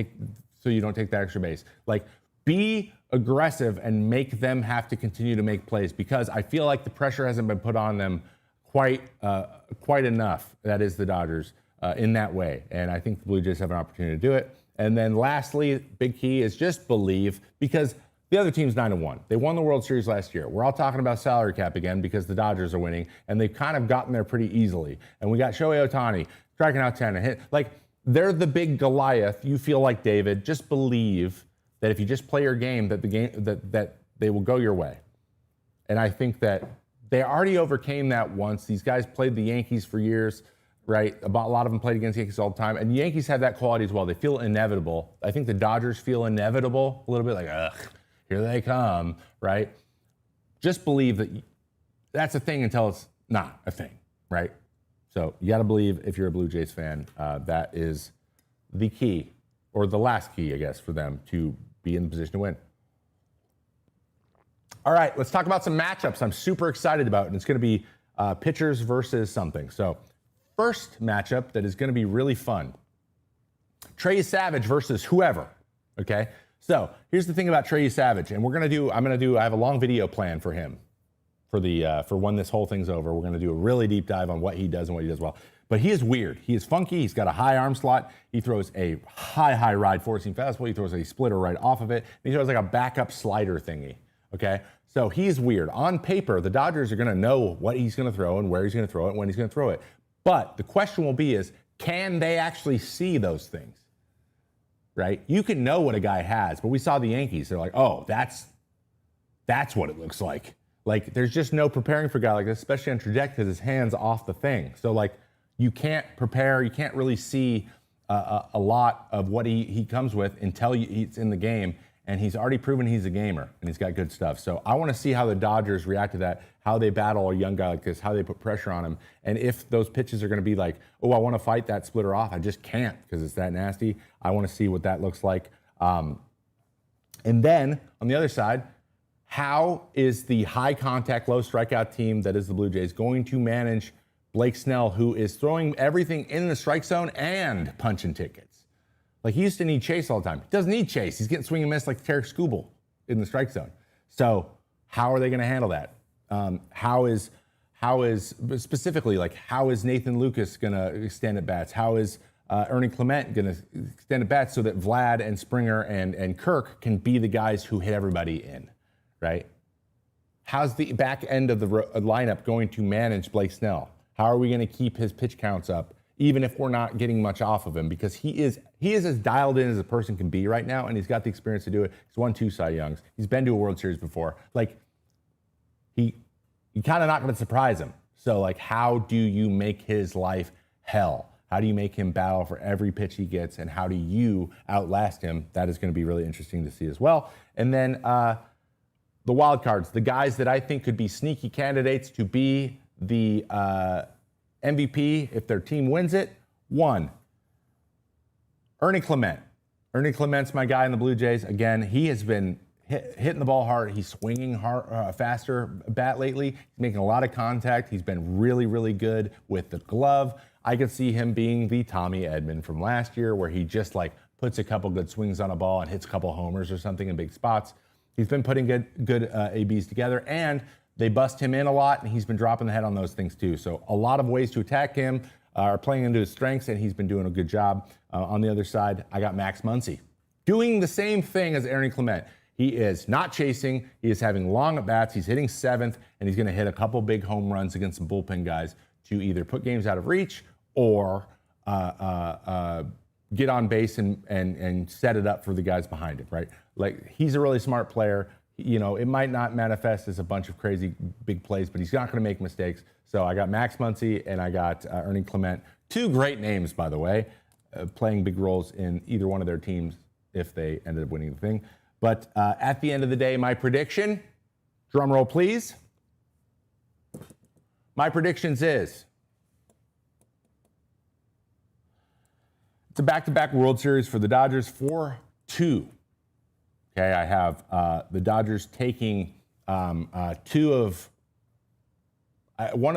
so you don't take that extra base. Like, be aggressive and make them have to continue to make plays, because I feel like the pressure hasn't been put on them quite enough. That is the Dodgers in that way. And I think the Blue Jays have an opportunity to do it. And then lastly, big key is just believe, because The other team's 9-1. They won the World Series last year. We're all talking about salary cap again because the Dodgers are winning, and they've kind of gotten there pretty easily. And we got Shohei Ohtani striking out 10 and hit. Like, they're the big Goliath. You feel like David. Just believe that if you just play your game, that they will go your way. And I think that they already overcame that once. These guys played the Yankees for years, right? A lot of them played against the Yankees all the time. And the Yankees have that quality as well. They feel inevitable. I think the Dodgers feel inevitable a little bit, like, ugh, here they come, right? Just believe that that's a thing until it's not a thing, right? So you got to believe, if you're a Blue Jays fan, that is the key, or the last key, I guess, for them to be in the position to win. All right, let's talk about some matchups I'm super excited about, and it's going to be pitchers versus something. So first matchup that is going to be really fun, Trey Savage versus whoever, okay? So here's the thing about Trey Savage, and I have a long video plan for him for when this whole thing's over. We're going to do a really deep dive on what he does and what he does well. But he is weird. He is funky. He's got a high arm slot. He throws a high ride four-seam fastball. He throws a splitter right off of it. And he throws like a backup slider thingy, okay? So he's weird. On paper, the Dodgers are going to know what he's going to throw and where he's going to throw it and when he's going to throw it. But the question will be is, can they actually see those things? Right? You can know what a guy has, but we saw the Yankees. They're like, oh, that's what it looks like. Like, there's just no preparing for a guy like this, especially on trajectory, because his hand's off the thing. So, like, you can't prepare. You can't really see a lot of what he comes with until he's in the game. And he's already proven he's a gamer, and he's got good stuff. So I want to see how the Dodgers react to that, how they battle a young guy like this, how they put pressure on him, and if those pitches are going to be like, oh, I want to fight that splitter off. I just can't because it's that nasty. I want to see what that looks like. And then on the other side, how is the high contact, low strikeout team that is the Blue Jays going to manage Blake Snell, who is throwing everything in the strike zone and punching tickets? Like, he used to need chase all the time. He doesn't need chase. He's getting swing and miss like Tarek Skubal in the strike zone. So how are they going to handle that? How is specifically, like, how is Nathan Lucas going to extend at bats? How is Ernie Clement going to extend at bats so that Vlad and Springer and Kirk can be the guys who hit everybody in, right? How's the back end of the lineup going to manage Blake Snell? How are we going to keep his pitch counts up, even if we're not getting much off of him? Because he is as dialed in as a person can be right now, and he's got the experience to do it. He's won 2 Cy Youngs. He's been to a World Series before. Like, you kind of not going to surprise him. So, like, how do you make his life hell? How do you make him battle for every pitch he gets, and how do you outlast him? That is going to be really interesting to see as well. And then the wild cards, the guys that I think could be sneaky candidates to be the MVP if their team wins it. 1, Ernie Clement. Ernie Clement's my guy in the Blue Jays. Again, he has been hitting the ball hard. He's swinging hard, faster bat lately. He's making a lot of contact. He's been really, really good with the glove. I could see him being the Tommy Edman from last year, where he just like puts a couple good swings on a ball and hits a couple homers or something in big spots. He's been putting good ABs together, and they bust him in a lot, and he's been dropping the head on those things too. So a lot of ways to attack him are playing into his strengths, and he's been doing a good job. On the other side, I got Max Muncy doing the same thing as Ernie Clement. He is not chasing. He is having long at-bats. He's hitting 7th, and he's going to hit a couple big home runs against some bullpen guys to either put games out of reach or get on base and set it up for the guys behind him, right? Like, he's a really smart player. You know, it might not manifest as a bunch of crazy big plays, but he's not going to make mistakes. So I got Max Muncy and I got Ernie Clement. 2 great names, by the way, playing big roles in either one of their teams if they ended up winning the thing. But at the end of the day, my prediction, drum roll please. My predictions is it's a back-to-back World Series for the Dodgers, 4-2. Okay, I have the Dodgers taking one of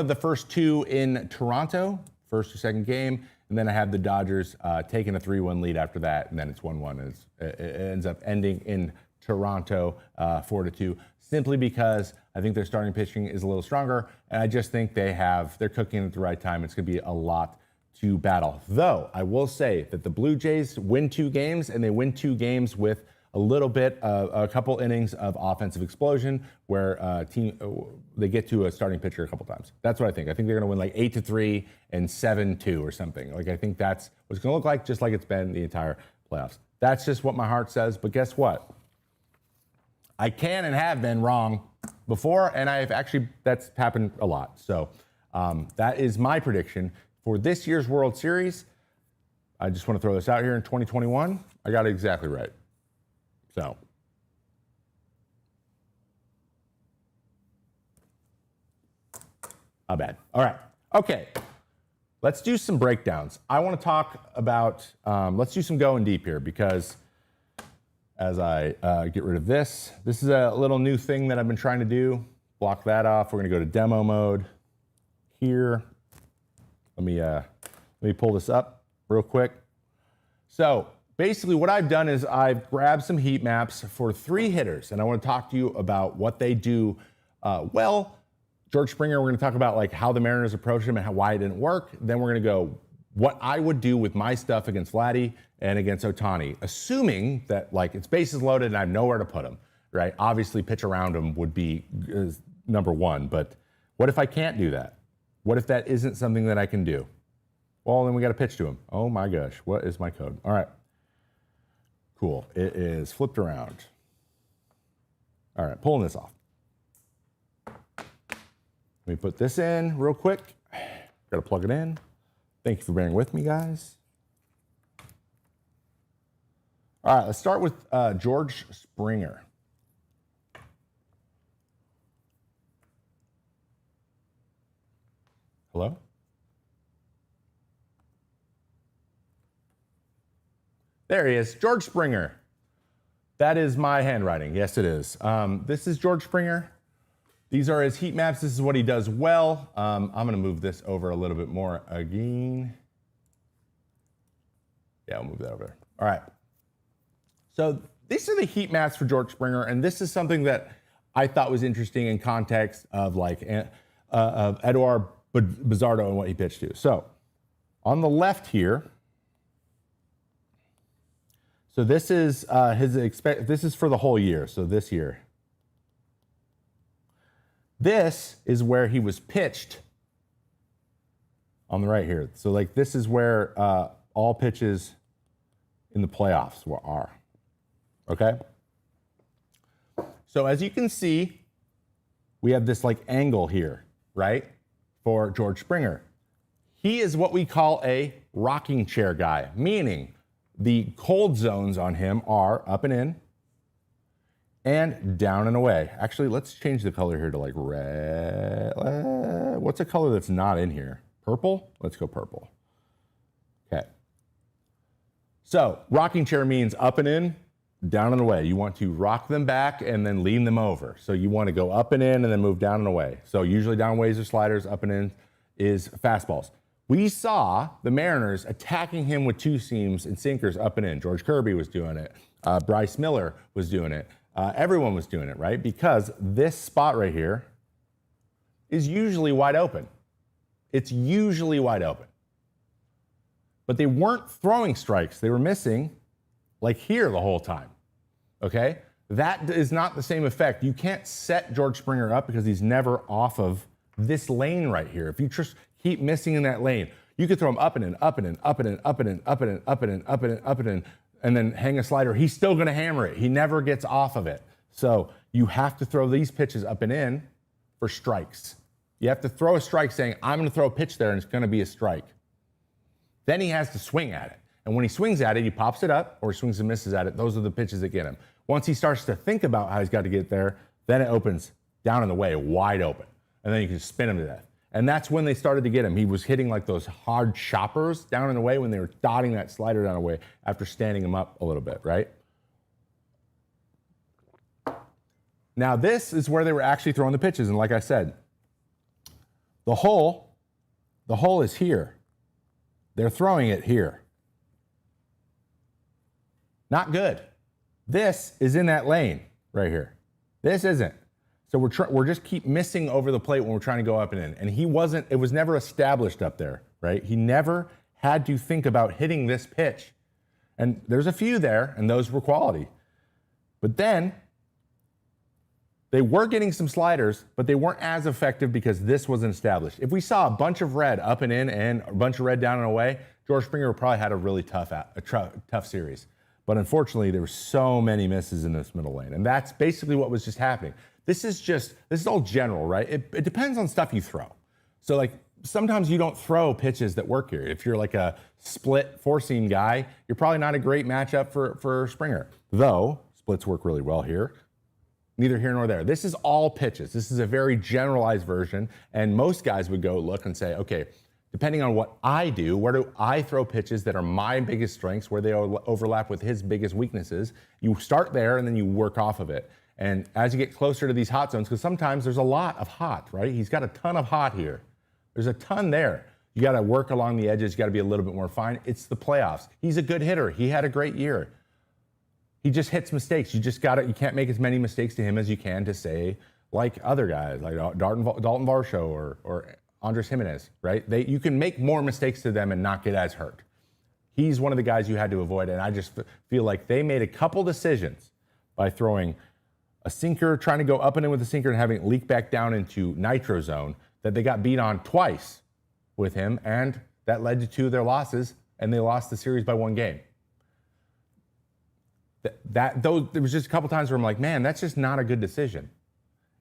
the first 2 in Toronto, first or second game, and then I have the Dodgers taking a 3-1 lead after that, and then it's 1-1, and it ends up ending in Toronto 4-2, simply because I think their starting pitching is a little stronger, and I just think they're cooking at the right time. It's going to be a lot to battle. Though I will say that the Blue Jays win 2 games, and they win 2 games with a little bit, a couple innings of offensive explosion where they get to a starting pitcher a couple times. That's what I think. I think they're going to win like 8-3 and 7-2 or something. Like I think that's what it's going to look like, just like it's been the entire playoffs. That's just what my heart says. But guess what? I can and have been wrong before, and that's happened a lot. So that is my prediction for this year's World Series. I just want to throw this out here in 2021. I got it exactly right. So. Not bad. All right. Okay. Let's do some breakdowns. I want to talk about, let's do some going deep here because as I get rid of this is a little new thing that I've been trying to do. Block that off. We're going to go to demo mode here. Let me pull this up real quick. So basically what I've done is I've grabbed some heat maps for 3 hitters, and I want to talk to you about what they do well. George Springer, we're going to talk about like how the Mariners approached him and why it didn't work. Then we're going to go what I would do with my stuff against Vladdy and against Ohtani, assuming that like it's bases loaded and I have nowhere to put them, right? Obviously pitch around them would be number one, but what if I can't do that? What if that isn't something that I can do? Well, then we got to pitch to him. Oh my gosh, what is my code? All right, cool. It is flipped around. All right, pulling this off. Let me put this in real quick. Got to plug it in. Thank you for bearing with me, guys. All right, let's start with George Springer. Hello? There he is, George Springer. That is my handwriting. Yes, it is. This is George Springer. These are his heat maps. This is what he does well. I'm going to move this over a little bit more again. Yeah, I'll move that over there. All right. So these are the heat maps for George Springer, and this is something that I thought was interesting in context of like of Eduardo Bizzardo and what he pitched to. So on the left here, so this is this is for the whole year. So this year. This is where he was pitched on the right here. So like this is where all pitches in the playoffs are. Okay? So as you can see, we have this like angle here, right? For George Springer. He is what we call a rocking chair guy, meaning the cold zones on him are up and in, and down and away. Actually, let's change the color here to like red. What's a color that's not in here? Purple? Let's go purple. Okay. So rocking chair means up and in, down and away. You want to rock them back and then lean them over. So you want to go up and in and then move down and away. So usually down ways are sliders, up and in is fastballs. We saw the Mariners attacking him with 2 seams and sinkers up and in. George Kirby was doing it. Bryce Miller was doing it. Everyone was doing it, right? Because this spot right here is usually wide open. It's usually wide open. But they weren't throwing strikes. They were missing like here the whole time, okay? That is not the same effect. You can't set George Springer up because he's never off of this lane right here. If you just keep missing in that lane, you could throw him up and in, up and in, up and in, up and in, up and in, up and in, up and in, up and in, and then hang a slider. He's still gonna hammer it. He never gets off of it. So you have to throw these pitches up and in for strikes. You have to throw a strike saying, I'm gonna throw a pitch there and it's gonna be a strike. Then he has to swing at it. And when he swings at it, he pops it up or he swings and misses at it. Those are the pitches that get him. Once he starts to think about how he's got to get there, then it opens down in the way, wide open. And then you can spin him to death. And that's when they started to get him. He was hitting like those hard choppers down in the way when they were dotting that slider down the way after standing him up a little bit, right? Now this is where they were actually throwing the pitches. And like I said, the hole is here. They're throwing it here. Not good. This is in that lane right here. This isn't. So we're just keep missing over the plate when we're trying to go up and in. And it was never established up there, right? He never had to think about hitting this pitch. And there's a few there, and those were quality. But then they were getting some sliders, but they weren't as effective because this wasn't established. If we saw a bunch of red up and in and a bunch of red down and away, George Springer probably had a really tough series. But unfortunately, there were so many misses in this middle lane. And that's basically what was just happening. This is all general, right? It depends on stuff you throw. So like sometimes you don't throw pitches that work here. If you're like a split four-seam guy, you're probably not a great matchup for Springer. Though splits work really well here. Neither here nor there. This is all pitches. This is a very generalized version. And most guys would go look and say, okay, depending on what I do, where do I throw pitches that are my biggest strengths, where they overlap with his biggest weaknesses? You start there and then you work off of it. And as you get closer to these hot zones, because sometimes there's a lot of hot, right? He's got a ton of hot here. There's a ton there. You got to work along the edges. You got to be a little bit more fine. It's the playoffs. He's a good hitter. He had a great year. He just hits mistakes. You can't make as many mistakes to him as you can to, say, like other guys, like Dalton Varsho or Andres Jimenez, right? You can make more mistakes to them and not get as hurt. He's one of the guys you had to avoid, and I just feel like they made a couple decisions by throwing a sinker, trying to go up and in with a sinker and having it leak back down into nitro zone, that they got beat on twice with him, and that led to 2 of their losses, and they lost the series by 1 game. There was just a couple times where I'm like, man, that's just not a good decision.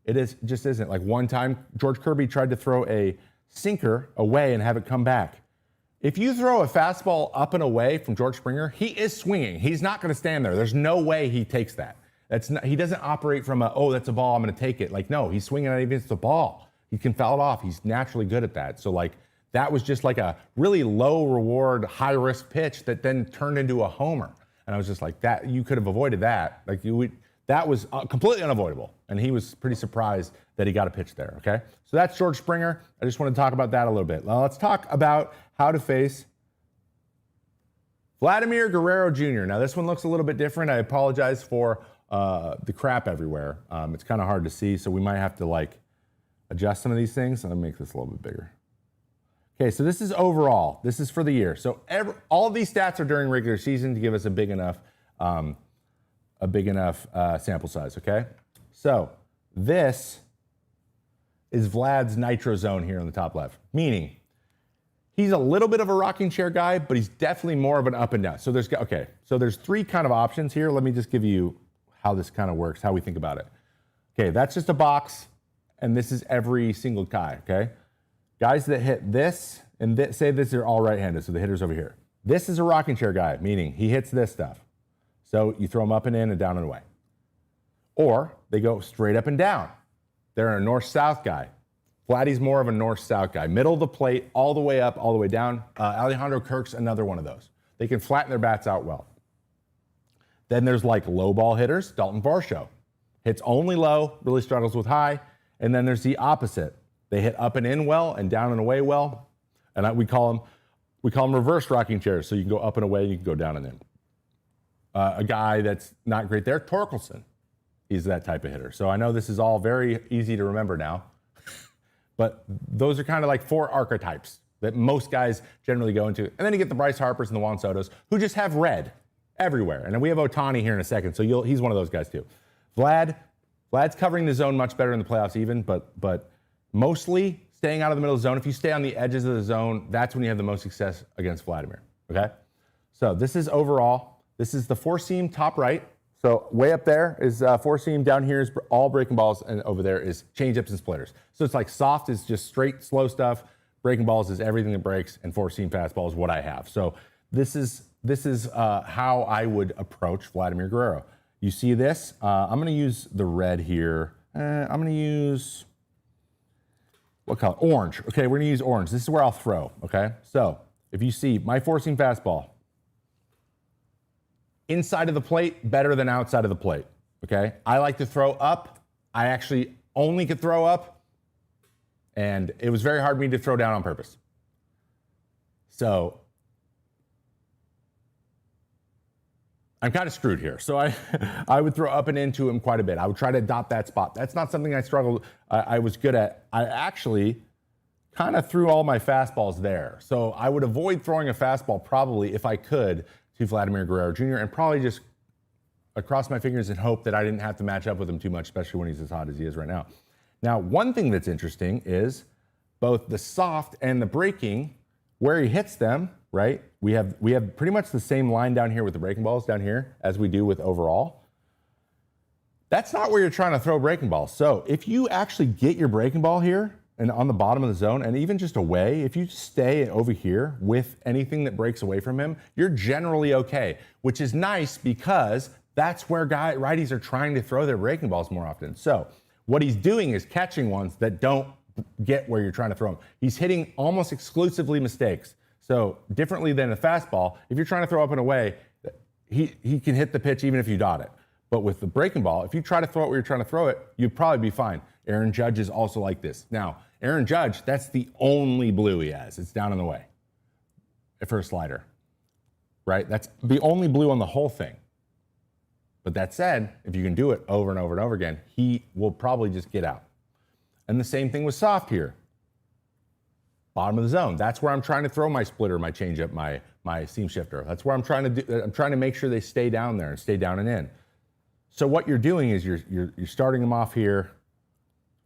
Just isn't. Like one time, George Kirby tried to throw a sinker away and have it come back. If you throw a fastball up and away from George Springer, he is swinging. He's not going to stand there. There's no way he takes that. He doesn't operate from that's a ball, I'm going to take it. Like, no, he's swinging it against the ball. He can foul it off. He's naturally good at that. So, like, that was just like a really low reward, high risk pitch that then turned into a homer. And I was just like, that you could have avoided that. Like that was completely unavoidable. And he was pretty surprised that he got a pitch there. Okay, so that's George Springer. I just want to talk about that a little bit. Now let's talk about how to face Vladimir Guerrero Jr. Now this one looks a little bit different. I apologize for the crap everywhere. It's kind of hard to see, so we might have to like adjust some of these things. Let me make this a little bit bigger. Okay, so this is overall. This is for the year. So all of these stats are during regular season to give us a big enough sample size. Okay, so this is Vlad's nitro zone here in the top left, meaning he's a little bit of a rocking chair guy, but he's definitely more of an up and down. So there's 3 kind of options here. Let me just give you how this kind of works, how we think about it. Okay, that's just a box, and this is every single guy. Okay. Guys that hit this and say this are all right-handed, so the hitter's over here. This is a rocking chair guy, meaning he hits this stuff. So you throw them up and in and down and away. Or they go straight up and down. They're a north-south guy. Vladdy's more of a north-south guy. Middle of the plate, all the way up, all the way down. Alejandro Kirk's another one of those. They can flatten their bats out well. Then there's like low ball hitters. Dalton Varsho hits only low, really struggles with high. And then there's the opposite. They hit up and in well and down and away well, and we call them reverse rocking chairs. So you can go up and away, you can go down and in. A guy that's not great there, Torkelson. He's that type of hitter. So I know this is all very easy to remember now, but those are kind of like 4 archetypes that most guys generally go into. And then you get the Bryce Harpers and the Juan Sotos who just have red everywhere. And then we have Ohtani here in a second, so he's one of those guys too. Vlad's covering the zone much better in the playoffs even, but mostly staying out of the middle of the zone. If you stay on the edges of the zone, that's when you have the most success against Vladimir, okay? So this is overall. This is the 4-seam top right. So way up there is 4-seam. Down here is all breaking balls, and over there is changeups and splitters. So it's like soft is just straight, slow stuff. Breaking balls is everything that breaks, and 4-seam fastball is what I have. So this is how I would approach Vladimir Guerrero. You see this? I'm going to use the red here. I'm going to use... what color? Orange. Okay, we're going to use orange. This is where I'll throw, okay? So if you see my 4-seam fastball, inside of the plate, better than outside of the plate, okay? I like to throw up. I actually only could throw up, and it was very hard for me to throw down on purpose. So I'm kind of screwed here. So I would throw up and into him quite a bit. I would try to adopt that spot. That's not something I struggled. I was good at. I actually kind of threw all my fastballs there. So I would avoid throwing a fastball probably if I could to Vladimir Guerrero Jr. and probably just I crossed my fingers and hoped that I didn't have to match up with him too much, especially when he's as hot as he is right now. Now, one thing that's interesting is both the soft and the breaking, where he hits them, right? We have pretty much the same line down here with the breaking balls down here as we do with overall. That's not where you're trying to throw breaking balls. So if you actually get your breaking ball here and on the bottom of the zone, and even just away, if you stay over here with anything that breaks away from him, you're generally okay, which is nice because that's where righties are trying to throw their breaking balls more often. So what he's doing is catching ones that don't get where you're trying to throw them. He's hitting almost exclusively mistakes. So differently than a fastball, if you're trying to throw up and away, he can hit the pitch even if you dot it. But with the breaking ball, if you try to throw it where you're trying to throw it, you'd probably be fine. Aaron Judge is also like this. Now, Aaron Judge, that's the only blue he has. It's down and away for a slider, right? That's the only blue on the whole thing. But that said, if you can do it over and over and over again, he will probably just get out. And the same thing with soft here. Bottom of the zone. That's where I'm trying to throw my splitter, my changeup, my seam shifter. That's where I'm trying to do. I'm trying to make sure they stay down there and stay down and in. So what you're doing is you're starting them off here.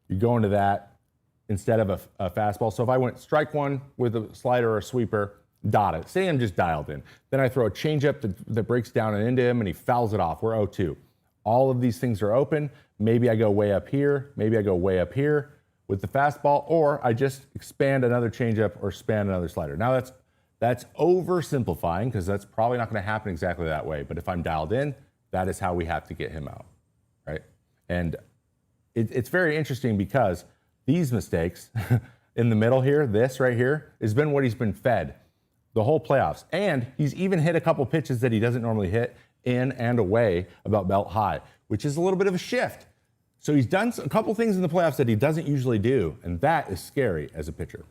You're going to that instead of a fastball. So if I went strike one with a slider or a sweeper, dot it. Say I'm just dialed in. Then I throw a changeup that breaks down and into him, and he fouls it off. We're 0-2. All of these things are open. Maybe I go way up here. Maybe I go way up here with the fastball, or I just expand another changeup or span another slider. Now that's oversimplifying because that's probably not going to happen exactly that way. But if I'm dialed in, that is how we have to get him out, right? And it's very interesting because these mistakes in the middle here, this right here, has been what he's been fed the whole playoffs. And he's even hit a couple pitches that he doesn't normally hit in and away about belt high, which is a little bit of a shift. So he's done a couple things in the playoffs that he doesn't usually do, and that is scary as a pitcher.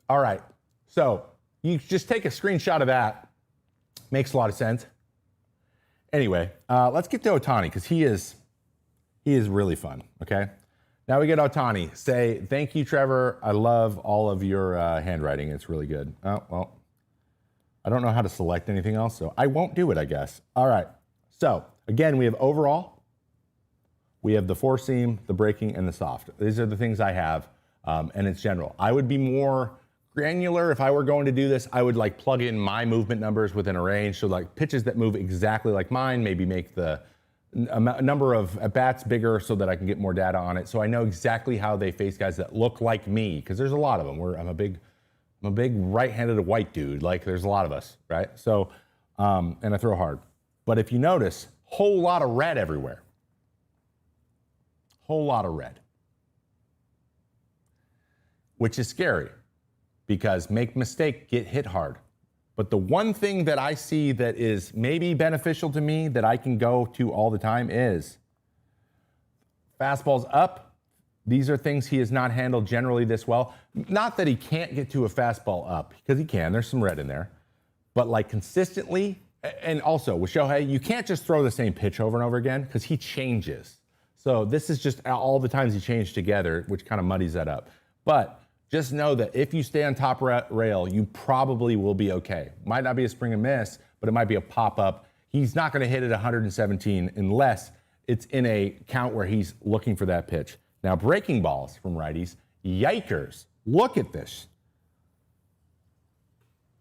All right, so you just take a screenshot of that. Makes a lot of sense. Anyway, let's get to Ohtani because he is really fun, okay? Now we get Ohtani. Say, thank you, Trevor. I love all of your handwriting. It's really good. Oh, well, I don't know how to select anything else, so I won't do it, I guess. All right. So, again, we have overall, we have the four seam, the breaking, and the soft. These are the things I have, and it's general. I would be more granular if I were going to do this. I would like plug in my movement numbers within a range. So like pitches that move exactly like mine, maybe make the number of at-bats bigger so that I can get more data on it. So I know exactly how they face guys that look like me, because there's a lot of them. I'm a big right-handed white dude. Like there's a lot of us, right? So, and I throw hard. But if you notice, whole lot of red everywhere. Whole lot of red. Which is scary because make mistake, get hit hard. But the one thing that I see that is maybe beneficial to me that I can go to all the time is fastballs up. These are things he has not handled generally this well. Not that he can't get to a fastball up, because he can. There's some red in there. But like consistently, and also with Shohei, you can't just throw the same pitch over and over again because he changes. So this is just all the times he changed together, which kind of muddies that up. But just know that if you stay on top rail, you probably will be okay. Might not be a spring and miss, but it might be a pop-up. He's not going to hit it 117 unless it's in a count where he's looking for that pitch. Now, breaking balls from righties, yikers. Look at this.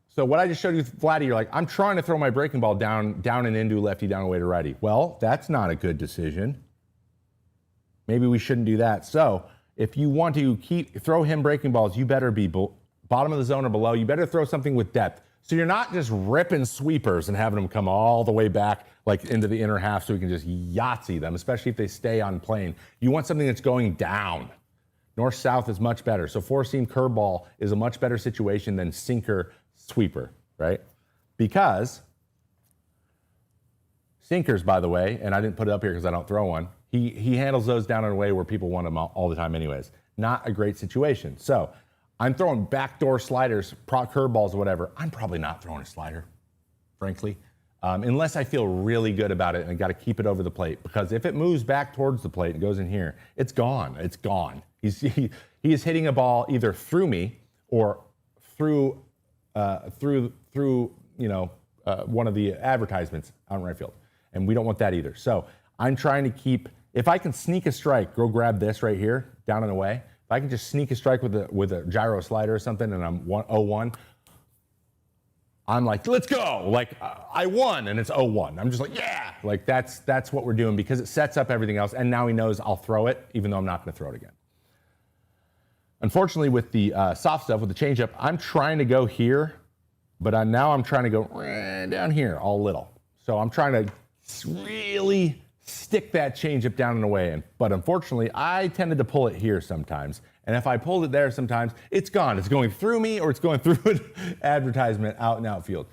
So what I just showed you, Vladdy, you're like, I'm trying to throw my breaking ball down and into lefty, down away to righty. Well, that's not a good decision. Maybe we shouldn't do that. So if you want to throw him breaking balls, you better be bottom of the zone or below. You better throw something with depth. So you're not just ripping sweepers and having them come all the way back like into the inner half so we can just Yahtzee them, especially if they stay on plane. You want something that's going down. North-south is much better. So four-seam curveball is a much better situation than sinker sweeper, right? Because sinkers, by the way, and I didn't put it up here because I don't throw one, he handles those down in a way where people want them all the time anyways. Not a great situation. So I'm throwing backdoor sliders, curveballs or whatever. I'm probably not throwing a slider, frankly, unless I feel really good about it and I got to keep it over the plate. Because if it moves back towards the plate and goes in here, it's gone. It's gone. He is hitting a ball either through me or through one of the advertisements out in right field. And we don't want that either. So I'm trying to keep, if I can sneak a strike, go grab this right here, down and away. If I can just sneak a strike with a gyro slider or something and I'm 0-1, I'm like, let's go. Like, I won, and it's 0-1. I'm just like, yeah. Like, that's what we're doing because it sets up everything else. And now he knows I'll throw it, even though I'm not going to throw it again. Unfortunately, with the soft stuff, with the changeup, I'm trying to go here, but now I'm trying to go down here, all little. So I'm trying to really stick that changeup down and away. But unfortunately, I tended to pull it here sometimes. And if I pulled it there sometimes, it's gone. It's going through me or it's going through an advertisement out in outfield.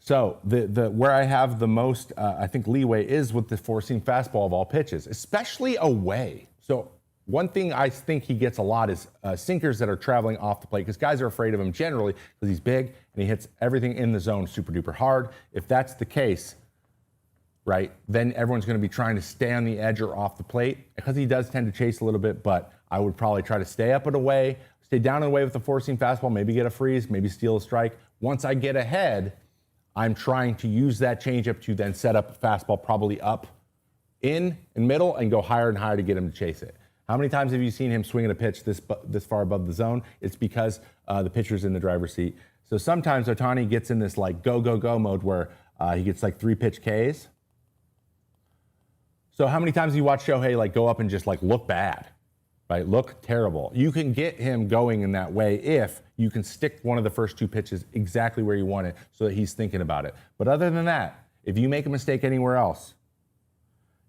So the where I have the most, I think, leeway is with the four-seam fastball of all pitches, especially away. So one thing I think he gets a lot is sinkers that are traveling off the plate because guys are afraid of him generally because he's big and he hits everything in the zone super duper hard. If that's the case, right, then everyone's going to be trying to stay on the edge or off the plate because he does tend to chase a little bit, but I would probably try to stay up and away, stay down and away with the four-seam fastball, maybe get a freeze, maybe steal a strike. Once I get ahead, I'm trying to use that changeup to then set up a fastball probably up in and middle and go higher and higher to get him to chase it. How many times have you seen him swinging a pitch this far above the zone? It's because the pitcher's in the driver's seat. So sometimes Ohtani gets in this like go, go, go mode where he gets like 3-pitch Ks. So how many times do you watch Shohei like go up and just like look bad, right? Look terrible. You can get him going in that way if you can stick one of the first 2 pitches exactly where you want it so that he's thinking about it. But other than that, if you make a mistake anywhere else,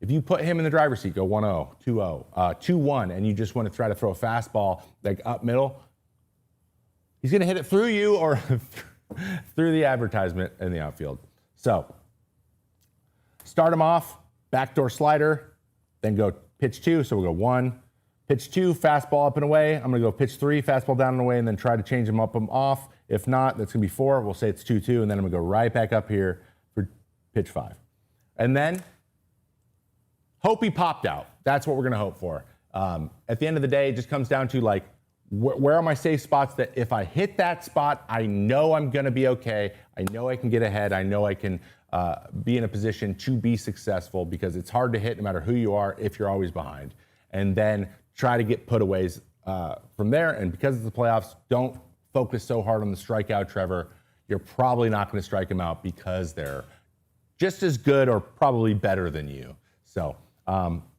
if you put him in the driver's seat, go 1-0, 2-0, 2-1, and you just want to try to throw a fastball like up middle, he's going to hit it through you or through the advertisement in the outfield. So start him off. Backdoor slider, then go pitch 2. So we'll go 1, pitch 2, fastball up and away. I'm going to go pitch 3, fastball down and away, and then try to change him up and off. If not, that's going to be 4. We'll say it's 2-2, and then I'm going to go right back up here for pitch 5. And then hope he popped out. That's what we're going to hope for. At the end of the day, it just comes down to like, where are my safe spots that if I hit that spot, I know I'm going to be okay. I know I can get ahead. I know I can be in a position to be successful because it's hard to hit no matter who you are if you're always behind. And then try to get putaways from there. And because it's the playoffs, don't focus so hard on the strikeout, Trevor. You're probably not going to strike them out because they're just as good or probably better than you. So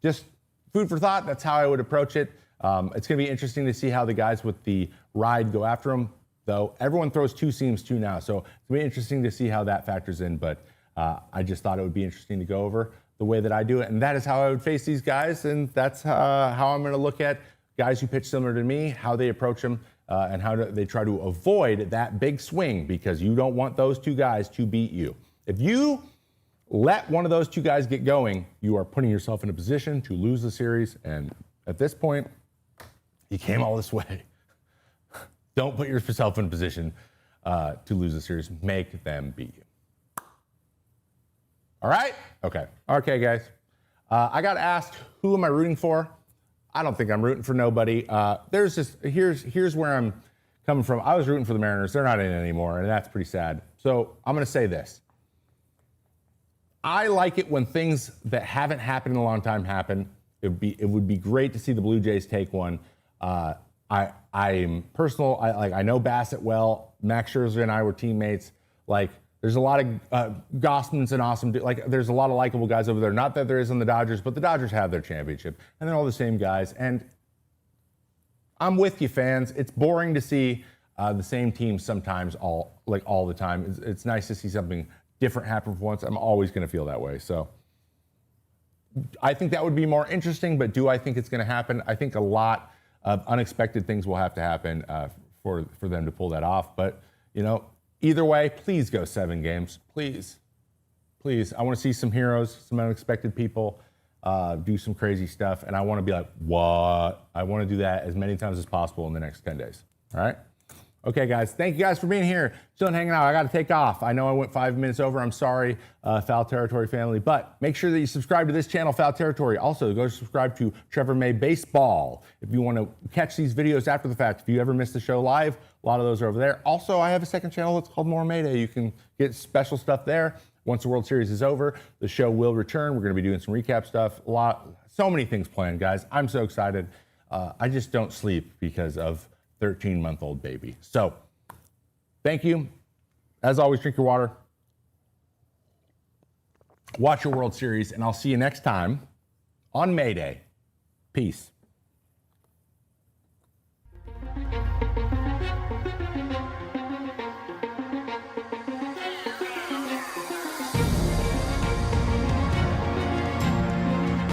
just food for thought. That's how I would approach it. It's going to be interesting to see how the guys with the ride go after them, though. Everyone throws 2 seams too now. So it's going to be interesting to see how that factors in. But I just thought it would be interesting to go over the way that I do it. And that is how I would face these guys. And that's how I'm going to look at guys who pitch similar to me, how they approach them, and how they try to avoid that big swing because you don't want those 2 guys to beat you. If you let one of those 2 guys get going, you are putting yourself in a position to lose the series. And at this point, you came all this way. Don't put yourself in a position to lose the series. Make them beat you. All right? Okay, guys. I got asked, who am I rooting for? I don't think I'm rooting for nobody. Here's where I'm coming from. I was rooting for the Mariners. They're not in it anymore, and that's pretty sad. So I'm going to say this. I like it when things that haven't happened in a long time happen. It would be great to see the Blue Jays take one. I'm personal. I know Bassett well. Max Scherzer and I were teammates. Like, there's a lot of Gossmans and awesome. There's a lot of likable guys over there. Not that there is on the Dodgers, but the Dodgers have their championship, and they're all the same guys. And I'm with you, fans. It's boring to see the same team sometimes all the time. It's nice to see something different happen for once. I'm always going to feel that way. So I think that would be more interesting. But do I think it's going to happen? I think a lot of unexpected things will have to happen for them to pull that off. But either way, please go 7 games. Please. I want to see some heroes, some unexpected people do some crazy stuff. And I want to be like, what? I want to do that as many times as possible in the next 10 days. All right? Okay, guys. Thank you guys for being here. Still hanging out. I got to take off. I know I went 5 minutes over. I'm sorry, Foul Territory family. But make sure that you subscribe to this channel, Foul Territory. Also, go subscribe to Trevor May Baseball. If you want to catch these videos after the fact, if you ever miss the show live, A lot of those are over there. Also, I have a second channel that's called More Mayday. You can get special stuff there. Once the World Series is over, the show will return. We're going to be doing some recap stuff. So many things planned, guys. I'm so excited. I just don't sleep because of 13-month-old baby. So, thank you. As always, drink your water. Watch your World Series, and I'll see you next time on Mayday. Peace.